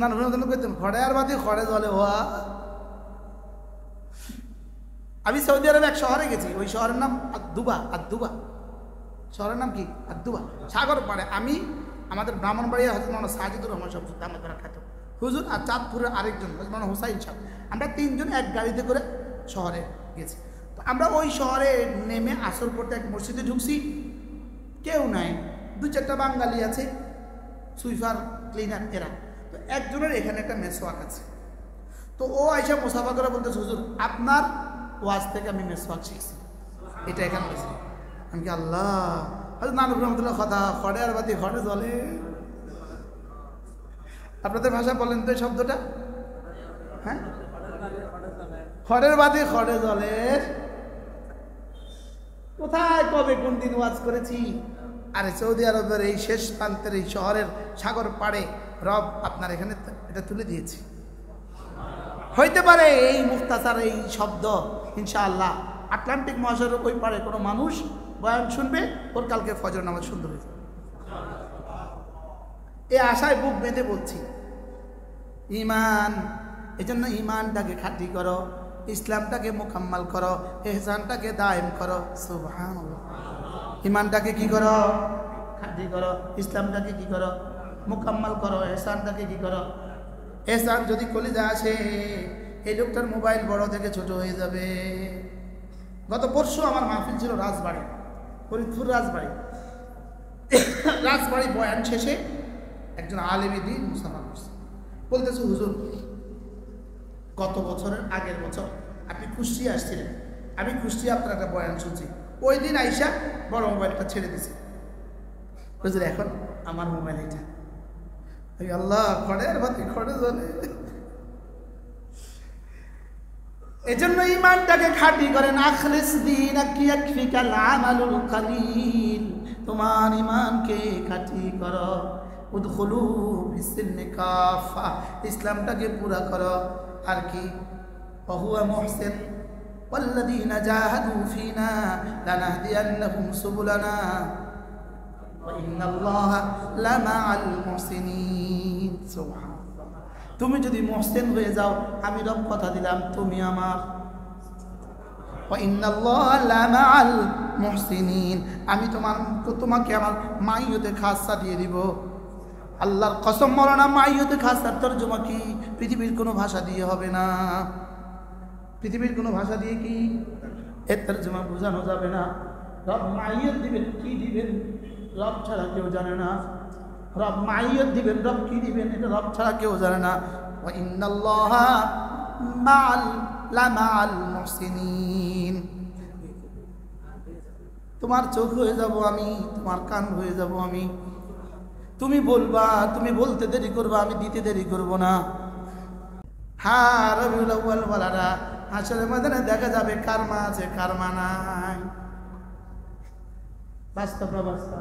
Speaker 1: নানুপুরের মতো বলতেন খড়ে আর বাতি খড়ে জ্বলে। হওয়া আমি সৌদি আরবে এক শহরে গেছি, ওই শহরের নাম আদুবা শহরের নাম কি আদুবা, সাগর পাড়ে। আমি আমাদের ব্রাহ্মণবাড়িয়া হজরত মাওলানা সাজিদুর রহমান সাহেব আমরা খাতো হুজুর, আর চাঁদপুরের আরেকজন হজরত মাওলানা হুসাইন সাহেব, আমরা তিনজন এক গাড়িতে করে শহরে গেছি। তো আমরা ওই শহরে নেমে আসর পড়তে এক মসজিদে ঢুকছি, কেউ নাই, দু চারটা বাঙালি আছে, সুইফার ক্লিনার এরা। তো একজনের এখানে একটা মেসওয়াক আছে, তো ও আইসা মুসাফা করে বলতেছে হুজুর আপনার ওয়াজ থেকে আমি মেসওয়াক শিখছি, এটা এখানে গেছি। আমি কি আল্লাহ নানুর রহমতুল্লাহ কথা খড়ে আর বাতি খড়ে জ্বলে। আপনাদের ভাষা বলেন তো এই শব্দটা, হ্যাঁ খড়ের বাতি খড়ে জ্বলে। কোথায় কবে কোন দিন ওয়াজ করেছি? আরে সৌদি আরবের এই শেষ প্রান্তের এই শহরের সাগর পাড়ে রব আপনার এখানে এটা তুলে দিয়েছি। হইতে পারে এই মুখতাসার এই শব্দ ইনশাআল্লাহ আটলান্টিক মহাসাগরের ওই পারে কোনো মানুষ বয়ান শুনবে, ওর কালকে ফজর নামাজ সুন্দর হয়েছে। এই আশায় বুক বেঁধে বলছি ইমান, এই জন্য ইমানটাকে খাঁটি করো, ইসলামটাকে মোকাম্মাল করো, এহসানটাকে দায়েম করো। সুবহানাল্লাহ। ইমানটাকে কি করো? খাঁটি করো। ইসলামটাকে কি করো? মোকাম্মাল করো। এহসানটাকে কি করো? এহসান যদি কলিজা আসে, এই লোকটার মোবাইল বড় থেকে ছোট হয়ে যাবে। গত পরশু আমার মাহফিল ছিল রাজবাড়ি, ফরিদপুর রাজবাড়ি। রাজবাড়ি বয়ান শেষে একজন আলেমী দ্বীন মুসাফা করছে, বলতেছে হুজুর গত বছরের আগের বছর আপনি কুষ্টিয়া আসছিলেন, আমি কুষ্টিয়া আপনার একটা বয়ান শুনছি, ওই দিন আইসা বড় মোবাইলটা ছেড়ে দিছে হুজুর, এখন আমার মোবাইল এটা। আল্লাহ খড়ের বাতি খড়ে জ্বলে। এজন্য ইমানটাকে খাঁটি করেন। আখলিস দীনাকা ইয়াকফিকাল আমালুল কালিল, তোমার ইমানকে খাঁটি করো। উদখুলু ফিস-সিলমি কাফা, ইসলামটাকে পুরা করো। আর কি ওহুয়া মুহসিন ওয়াল্লাযীনা জাহাদু ফীনা লানাহদিয়ান্নাহুম সুবুলানা ওয়া ইন্নাল্লাহা লামাআল মুহসিনিন। সুবহানাল্লাহ। তুমি যদি মুহসিন হয়ে যাও, আমি রব কথা দিলাম তুমি আমার। ওয়া ইন্নাল্লাহা লামাআল মুহসিনিন, আমি তোমাকে আমার মাইয়তে খাসা দিয়ে দিব। আল্লাহর কসম মৌলানা, মাইয়তে খাসার তরজমা কি পৃথিবীর কোনো ভাষা দিয়ে হবে না। পৃথিবীর কোনো ভাষা দিয়ে কি এর তরজমা বোঝানো যাবে না। রব মাইয়ত দিবেন, কি দিবেন রব ছাড়া কেউ জানে না। রব মাইয়ত দিবেন, রব কি দিবেন এটা রব ছাড়া কেউ জানে না। ওয়া ইন্নাল্লাহা লামাআল মুহসিনিন। তোমার চোখ হয়ে যাব আমি, তোমার কান হয়ে যাব আমি। তুমি বলবা, তুমি বলতে দেরি করবা, আমি দিতে দেরি করব না। হ্যাঁ রবিউল আউয়াল ওয়ালারা, হাসরের ময়দানে দেখা যাবে কার মা আছে কার মা নাই। বাস্তব না বাস্তব?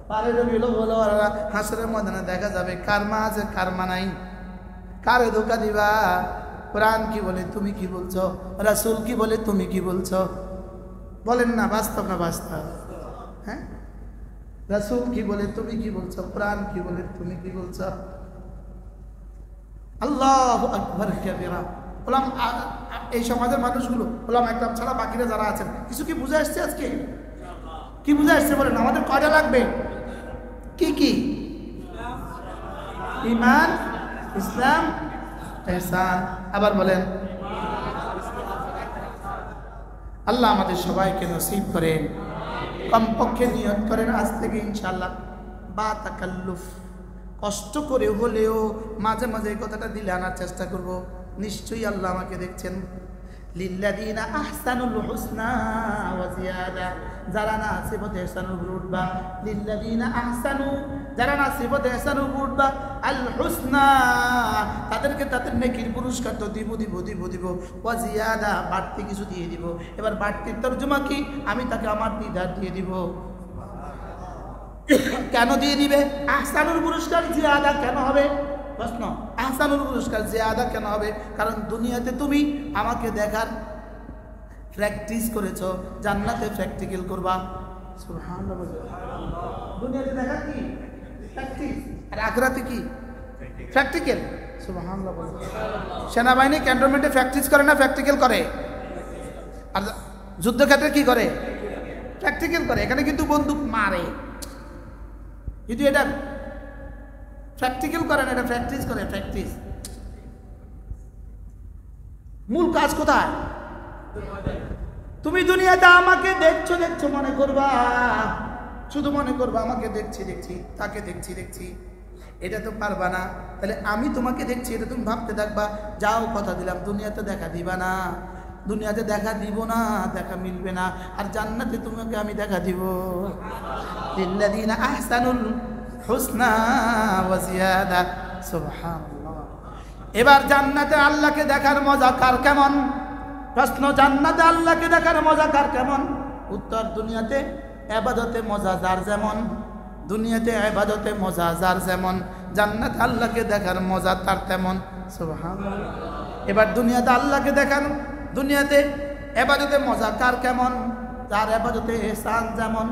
Speaker 1: পারে রবিউল আউয়াল ওয়ালারা, হাসরের ময়দানে দেখা যাবে কার মা আছে কার মা নাই। কারে ধোকা দিবা? কোরআন কি বলে তুমি কি বলছো, রাসূল কি বলে তুমি কি বলছো? বলেন না, বাস্তব না বাস্তব? হ্যাঁ, রাসূল কি বলে তুমি কি বলছো, কোরআন কি বলে তুমি কি বলছো? আল্লাহু আকবার কাবীরা। বললাম এই সমাজের মানুষগুলো, বললাম একদম ছাড়া বাকিরা যারা আছেন, কিছু কি বুঝে আসছে আজকে? কি বুঝে আসছে বলেন? আমাদের কয়টা লাগবে? কি কি? ঈমান, ইসলাম, ইহসান। আবার বলেন। আল্লাহ আমাদের সবাইকে নসিব করেন। কমপক্ষে নিয়ত করেন আজ থেকে ইনশাআল্লাহ বা তাকাল্লুফ, কষ্ট করে হলেও মাঝে মাঝে এই কথাটা দিলে আনার চেষ্টা করব। নিশ্চয়ই আল্লাহ আমাকে দেখছেন। লিল্লাযীনা আহসানুল হুসনা ওয়া জিয়াদা, যারা না সিফাতে ইহসানুর উপর উঠবা। লিল্লাযীনা আহসানু, যারা না সিফাতে ইহসানুর উপর উঠবা, আল হুসনা, তাদেরকে তাদের নেকির পুরস্কার তো দিব দিব দিব দিব। ওয়া জিয়াদা, বাড়তি কিছু দিয়ে দিব। এবার বাড়তির তরজমা কি? আমি তাকে আমার দিদার দিয়ে দিব। কেন দিয়ে দিবে? আহসানুর পুরস্কার জিয়াদা কেন হবে? প্রশ্ন, আহসানুল পুরস্কার জিয়াদা কেন হবে? কারণ দুনিয়াতে তুমি আমাকে দেখার প্র্যাকটিস করেছো, জান্নাতে প্র্যাকটিক্যাল করবা। সুবহানাল্লাহ। দুনিয়াতে দেখা কি প্র্যাকটিস, আর আখিরাতে কি প্র্যাকটিক্যাল। সুবহানাল্লাহ। সেনাবাহিনী ক্যান্টনমেন্টে প্র্যাকটিস করে না, প্র্যাকটিক্যাল করে। আর যুদ্ধক্ষেত্রে কি করে? প্র্যাকটিক্যাল করে। এখানে কিন্তু বন্দুক মারে, কিন্তু এটা প্র্যাকটিক্যাল করে না, এটা প্র্যাকটিস করে। প্র্যাকটিস মূল কাজ কোথায়? তুমি দুনিয়াতে আমাকে দেখছো দেখছো মনে করবা, শুধু মনে করবা আমাকে দেখছি দেখছি, তাকে দেখছি দেখছি, এটা তো পারবা না। তাহলে আমি তোমাকে দেখছি এটা তুমি ভাবতে থাকবা। যাও, কথা দিলাম দুনিয়াতে দেখা দিবা না, দুনিয়াতে দেখা দিব না, দেখা মিলবে না। আর জান্নাতে তোমাকে আমি দেখা দিব। লিল্লাযীনা আহসানুল হুসনা ওয়া জিয়াদা। সুবহানাল্লাহ। এবার জান্নাতে আল্লাহকে দেখার মজা কার কেমন? প্রশ্ন, জান্নাতে আল্লাহকে দেখার মজা কার কেমন? উত্তর, দুনিয়াতে ইবাদতে মজা যার যেমন, দুনিয়াতে ইবাদতে মজা যার যেমন, জান্নাতে আল্লাহকে দেখার মজা তার তেমন। সুবহানাল্লাহ। এবার দুনিয়াতে আল্লাহকে দেখার, দুনিয়াতে ইবাদতে মজা কার কেমন? যার ইবাদতে ইহসান যেমন,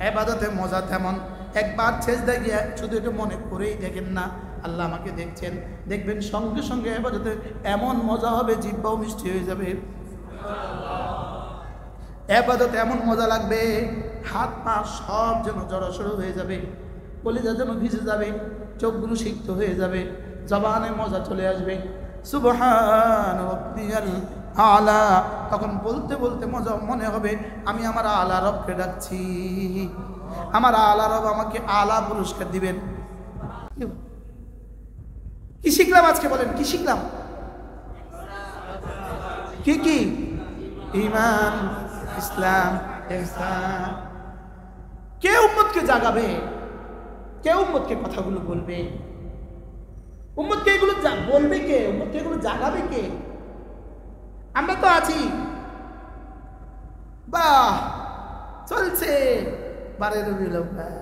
Speaker 1: ইবাদতে মজা তেমন। একবার সেজদায় গিয়ে শুধু একটু মনে করেই দেখেন না আল্লাহ আমাকে দেখছেন, দেখবেন সঙ্গে সঙ্গে ইবাদতে এমন মজা হবে, জিহ্বাও মিষ্টি হয়ে যাবে। ইবাদতে এমন মজা লাগবে, হাত পা সব যেন জড়সড় হয়ে যাবে, কলিজা যেন ভিজে যাবে, চোখগুলো সিক্ত হয়ে যাবে, জবানে মজা চলে আসবে। সুবহান রাব্বিয়াল আলা। তখন বলতে বলতে মজা মনে হবে আমি আমার আলা রবকে ডাকছি, আমার আলা রব আমাকে আলা পুরস্কার দিবেন। কি শিখলাম আজকে? বলেন কি শিখলাম? কি কি? ঈমান, ইসলাম, ইহসান। কে উম্মতকে জাগাবে? কে উম্মতকে কথাগুলো বলবে? উম্মতকে এগুলো বলবে কে? উম্মতকে এগুলো জাগাবে কে? আমরা তো আছি, বাহ চলছে 12 রবিউল আউয়াল।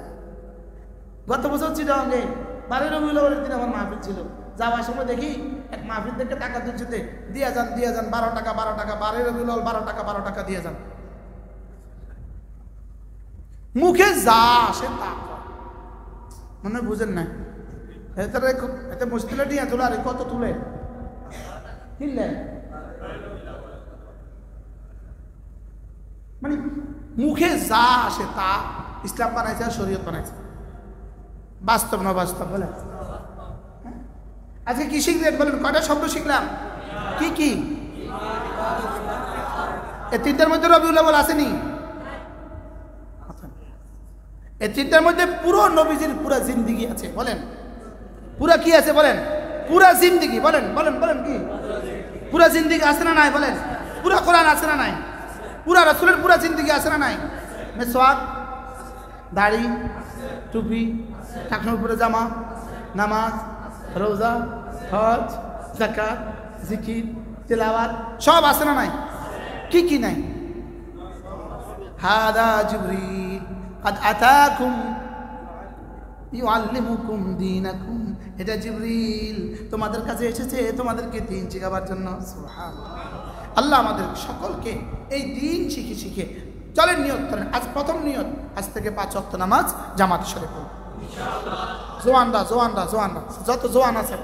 Speaker 1: গত বছর চিটাগাঙ্গে 12 রবিউল আউয়ালের দিন আমার মাহফিল ছিল। যাওয়ার সময় দেখি এক মাহফিল থেকে টাকা দিচ্ছে, দিয়ে যান 12 টাকা 12 টাকা, 12 রবিউল আউয়াল 12 টাকা দিয়ে যান। মুখে যা আসে তা মনে বুঝেন না। এতে মুশকিলে নিয়ে তোলা, আরে কত তুলে কিনলেন? মানে মুখে যা আসে তা ইসলাম বানাইছে আর শরীয়ত বানাইছে। বাস্তব না বাস্তব? বলে আজকে কি শিখলেন? বলেন কয়টা শব্দ শিখলাম? কি কি? এই তিনটার মধ্যে রবিউল আউয়াল আসেনি? এই তিনটার মধ্যে পুরো নবীজির পুরা জিন্দিগি আছে। বলেন পুরা কি আছে? বলেন পুরা জিন্দিগি। বলেন বলেন বলেন কি পুরা জিন্দিগি আছে না নাই? বলেন পুরা কোরআন আছে না নাই? পুরা রাসূলের পুরা জিন্দিগি আছে না নাই? মেসওয়াক, দাড়ি, টুপি, টাকনোর উপরে জামা, নামাজ, রোজা, হজ, যাকাত, জিকির, তিলাওয়াত সব আছে না নাই? কি কি নাই? হাদা জিবরিল قد আতাকুম ইউআল্লিমুকুম দীনাকুম। এটা জিবরিল তোমাদের কাছে এসেছে তোমাদেরকে দ্বীন শেখাবার জন্য। সুবহানাল্লাহ। আল্লাহ আমাদের সকলকে এই দ্বীন শিখে শিখে চলেন। নিয়ত করেন, আজ প্রথম নিয়ত, আজ থেকে 5 ওয়াক্ত নামাজ জামাতের সাথে পড়ব ইনশাআল্লাহ। জওয়ানরা জওয়ানরা জওয়ানরা যত জওয়ান আছে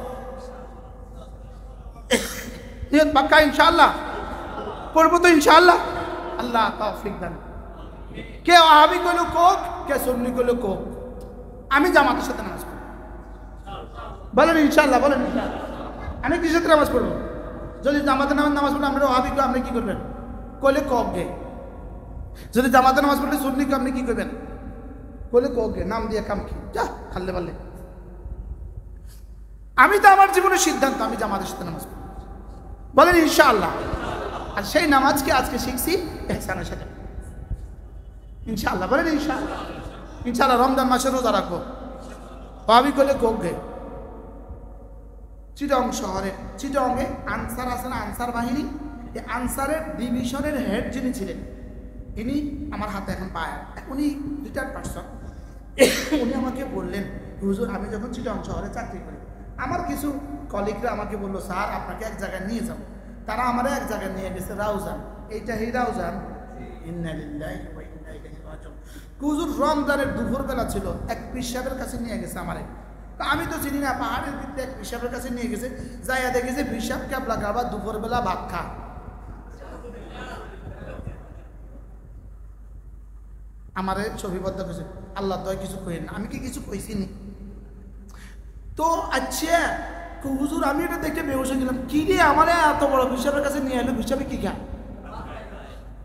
Speaker 1: নিয়ত পাক্কা ইনশাআল্লাহ পড়ব তো ইনশাআল্লাহ। আল্লাহ তৌফিক দান। কে ওয়াহাবি কইলো কোক, কে সুন্নি কইলো কোক, আমি জামাতের সাথে নামাজ পড়ব। বলেন ইনশাআল্লাহ। বলেন ইনশাআল্লাহ। আমি কিসের সাথে নামাজ পড়ব? যদি জামাতের নামাজ পড়লে আমরা ওয়াহাবি কো, আপনি কি করবেন? কইলে কোক গে। যদি জামাতের নামাজ পড়লে সুন্নি কো, আপনি কি করবেন? কইলে কোক গে। নাম দিয়ে কাম কি? যা খাললে পারলে। আমি তো আমার জীবনের সিদ্ধান্ত আমি জামাতের সাথে নামাজ পড়ব। বলেন ইনশাআল্লাহ। আর সেই নামাজকে আজকে শিখছি ইহসানের সাথে ইনশাআল্লাহ। বলেন ইনশাআল্লাহ। ইনশাআল্লাহ রমজান মাসে রোজা রাখবো। ভাবি করলে কোকগে। চিটং শহরে, চিটংয়ে আনসার আছে না, আনসার বাহিনী, এই আনসারের ডিভিশনের হেড যিনি ছিলেন, ইনি আমার হাতে এখন পায়, উনি রিটায়ার্ড পারসন। উনি আমাকে বললেন, হুজুর আমি যখন চিটং শহরে চাকরি করি, আমার কিছু কলিগরা আমাকে বললো স্যার আপনাকে এক জায়গায় নিয়ে যাবো। তারা আমার এক জায়গায় নিয়ে গেছে রাউজান, এইটা এই রাউজান। ইন্না লিল্লাহি ওয়া ইন্না ইলাইহি রাজিউন। হুজুর রমজানের দুপুরবেলা ছিল, এক পীর সাহেবের কাছে নিয়ে গেছে আমারে। তা আমি তো চিনি না, পাহাড়ের ভিতরে এক পীর সাহেবের কাছে নিয়ে গেছে, যাইয়া দেখেছে পীর সাহেব ক্যাবলা গাবা দুপুরবেলা ভাত খা। আমারে ছবিবদ্ধ করেছে, আল্লাহ দয় কিছু কইেন না। আমি কি কিছু কইছি নি? তো আচ্ছা হুজুর আমি এটা দেখে বেহুশ হয়ে গেলাম, কি রে আমারে এত বড় হিসাবের কাছে নিয়ে এলো, হিসাবে কি খায়?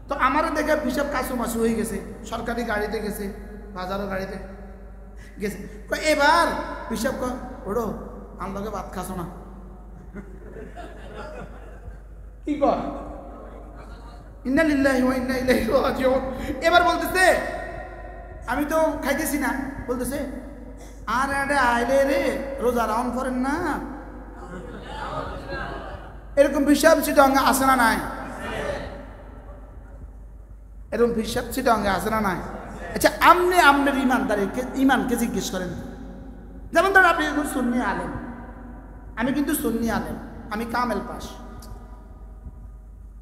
Speaker 1: তো আমারও দেখে হিসাব কাছু মাছু হয়ে গেছে, সরকারি গাড়িতে গেছে, বাজারও গাড়িতে গেছে। এবার হিসাব কর ওড়ো আমাকে ভাত খাসো না, কি কর? ইন্না লিল্লাহি ওয়া ইন্না ইলাইহি রাজিউন। এবার বলতেছে আমি তো খাইতেছি না, বলতেছে আর এটা আইলে রে রোজা রাউন্ড করেন না। এরকম হিসাব চিটাঙ্গে আসে না নাই? এরকম হিসাব চিটাঙ্গে আসে না নাই? আচ্ছা আপনি আপনার ইমানকে জিজ্ঞেস করেন। যেমন ধর আপনি সুন্নি আলেম, আমি কিন্তু সুন্নি আলেম, আমি কামেল পাস।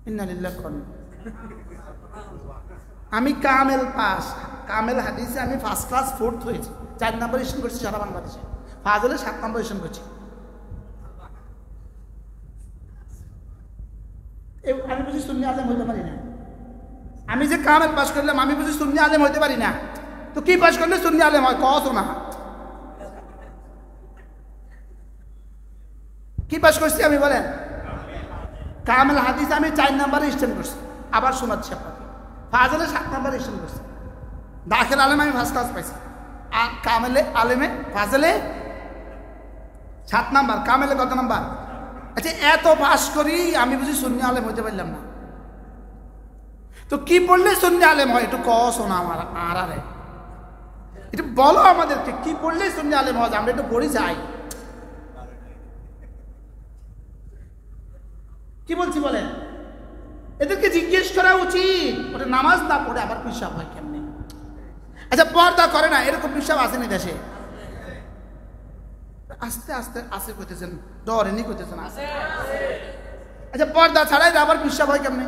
Speaker 1: ইন্না লিল্লাহি ওয়া ইন্না আমি কামেল পাস, কামেল হাদিসে আমি ফার্স্ট ক্লাস 4th হয়েছি, 4 নম্বর স্টেশন করছি সারা বাংলাদেশে, ফাজলে 7 নম্বর স্টেশন করছি। আমি বুঝি সুন্নি আলেম হইতে পারি না? আমি যে কামেল পাস করলাম আমি বুঝি সুন্নি আলেম হইতে পারি না? তো কি পাস করলে সুন্নি আলেম হয়? কত না কি পাস করছি আমি বলেন? কামেল হাদিস আমি 4 নম্বরে স্টেশন করছি, আবার শোনাচ্ছি আপনাকে। ফাজলে 7 নম্বর স্টেশন করছি, দাখিল আলেম আমি ফার্স্ট ক্লাস পাইছি, আর কামেলে আলেমে ফাজলে 7 নম্বর, কামেলে কত নম্বর? আচ্ছা এত পাস করি আমি বুঝি সুন্নি আলেম হইতে পারলাম না? তো কি পড়লে সুন্নি আলেম হয় একটু কসো না আমার আরে একটু বলো আমাদেরকে, কি পড়লে সুন্নি আলেম হয়? আমরা একটু পড়ি যাই, কি বলছি বলেন? এদেরকে জিজ্ঞেস করা উচিত, ওটা নামাজ না পড়ে আবার পিসাব হয় কেমনি? আচ্ছা পর্দা করে না, এরকম পিসাব আসেনি দেশে? আস্তে আস্তে আসে করতেছেন, ডরেনি করতেছেন। আচ্ছা পর্দা ছাড়াই আবার পিসাব হয় কেমনি?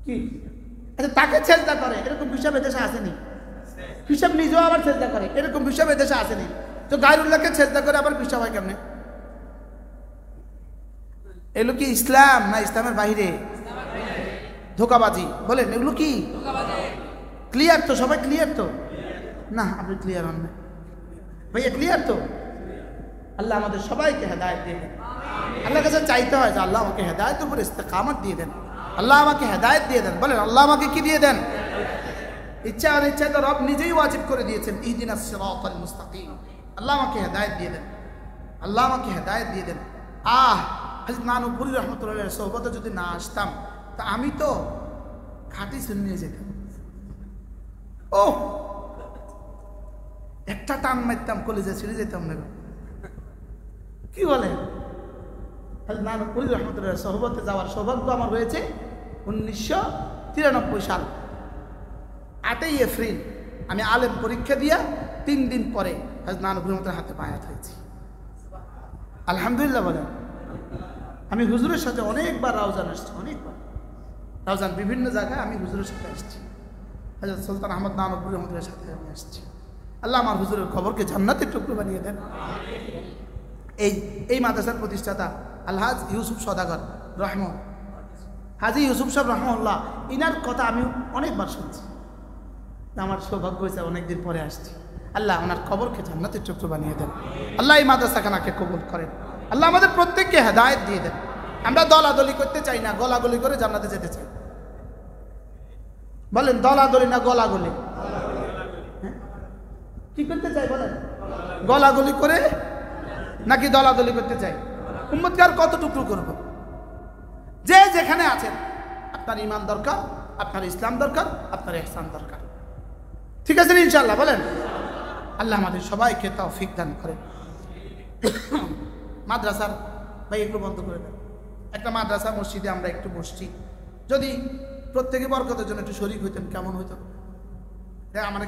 Speaker 1: কি আচ্ছা তাকে চেষ্টা করে, এরকম পিসাব এদেশে আসেনি? পিসাব নিজেও আবার চেষ্টা করে, এরকম পিসাব এদেশে আসেনি? তো গায়রুল্লাহকে চেষ্টা করে আবার পিসাব হয় কেমনে? এগুলো কি ইসলাম না ইসলামের বাইরে? ধোকাবাজি বলেন, এগুলো কি ক্লিয়ার? তো সবাই ক্লিয়ার তো না? আপনি ক্লিয়ার হন না ভাইয়া, ক্লিয়ার তো? আল্লাহ আমাদের সবাইকে হেদায়েত দিয়ে দেন। আল্লাহর কাছে চাইতে হয় যে আল্লাহ আমাকে হেদায়েতের উপর ইস্তেকামত দিয়ে দেন, আল্লাহ আমাকে হেদায়েত দিয়ে দেন। বলেন আল্লাহ আমাকে কি দিয়ে দেন? ইচ্ছা আর ইচ্ছা তো রব নিজেই ওয়াজিব করে দিয়েছেন, ইহদিনাস সিরাতাল মুস্তাকিম। আল্লাহ আমাকে হেদায়েত দিয়ে দেন, আল্লাহ আমাকে হেদায়েত দিয়ে দেন। হযরত নানুপুরি রহমতুল্লাহ সোহবতে যদি না আসতাম তা আমি তো খাঁটি সুন্নি যেতাম। ও একটা টান মারতাম কলেজে ছেড়ে যেতাম না। কি বলে? হযরত নানুপুরি রহমতুল্লাহ সোহবতে যাওয়ার সৌভাগ্য আমার হয়েছে 1993 সাল 8ই এপ্রিল। আমি আলেম পরীক্ষা দিয়া 3 দিন পরে হযরত নানুপুরি রহমতুল্লাহর হাতে বায়াত হয়েছি। আলহামদুলিল্লাহ বলেন। আমি হুজুরের সাথে অনেকবার রাউজান আসছি, অনেকবার রাউজান বিভিন্ন জায়গায় আমি হুজুরের সাথে আসছি। হযরত সুলতান আহমদ নানুপুরি রহমতুল্লাহর সাথে আমি আসছি। আল্লাহ আমার হুজুরের খবরকে জান্নাতের টুকরো বানিয়ে দেন। এই মাদ্রাসার প্রতিষ্ঠাতা আলহাজ ইউসুফ সদাগর রহমান, হাজি ইউসুফ সাহেব রহমাল্লাহ, ইনার কথা আমি অনেকবার শুনছি। আমার সৌভাগ্য হয়েছে অনেকদিন পরে আসছি। আল্লাহ ওনার খবরকে জান্নাতের টুকরো বানিয়ে দেন। আল্লাহ এই মাদ্রাসাখানাকে কবুল করেন। আল্লাহ আমাদের প্রত্যেককে হেদায়েত দিয়ে দেন। আমরা দলাদলি করতে চাই না, গলাগলি করে জান্নাতে যেতে চাই। বলেন দলাদলি না গলাগলি? কি করতে চাই বলেন? গলাগলি করে নাকি দলাদলি করতে চাই? উম্মতকে আর কত টুকরো করব? যে যেখানে আছেন আপনার ঈমান দরকার, আপনার ইসলাম দরকার, আপনার ইহসান দরকার। ঠিক আছে ইনশাআল্লাহ? বলেন আল্লাহ আমাদের সবাইকে তৌফিক দান করেন। মাদ্রাসার ভাই একটু বন্ধ করে দেন। একটা মাদ্রাসা মসজিদে আমরা একটু বসছি, যদি প্রত্যেকে বরকতের জন্য একটু শরীক হইতেন কেমন হইতো? আমার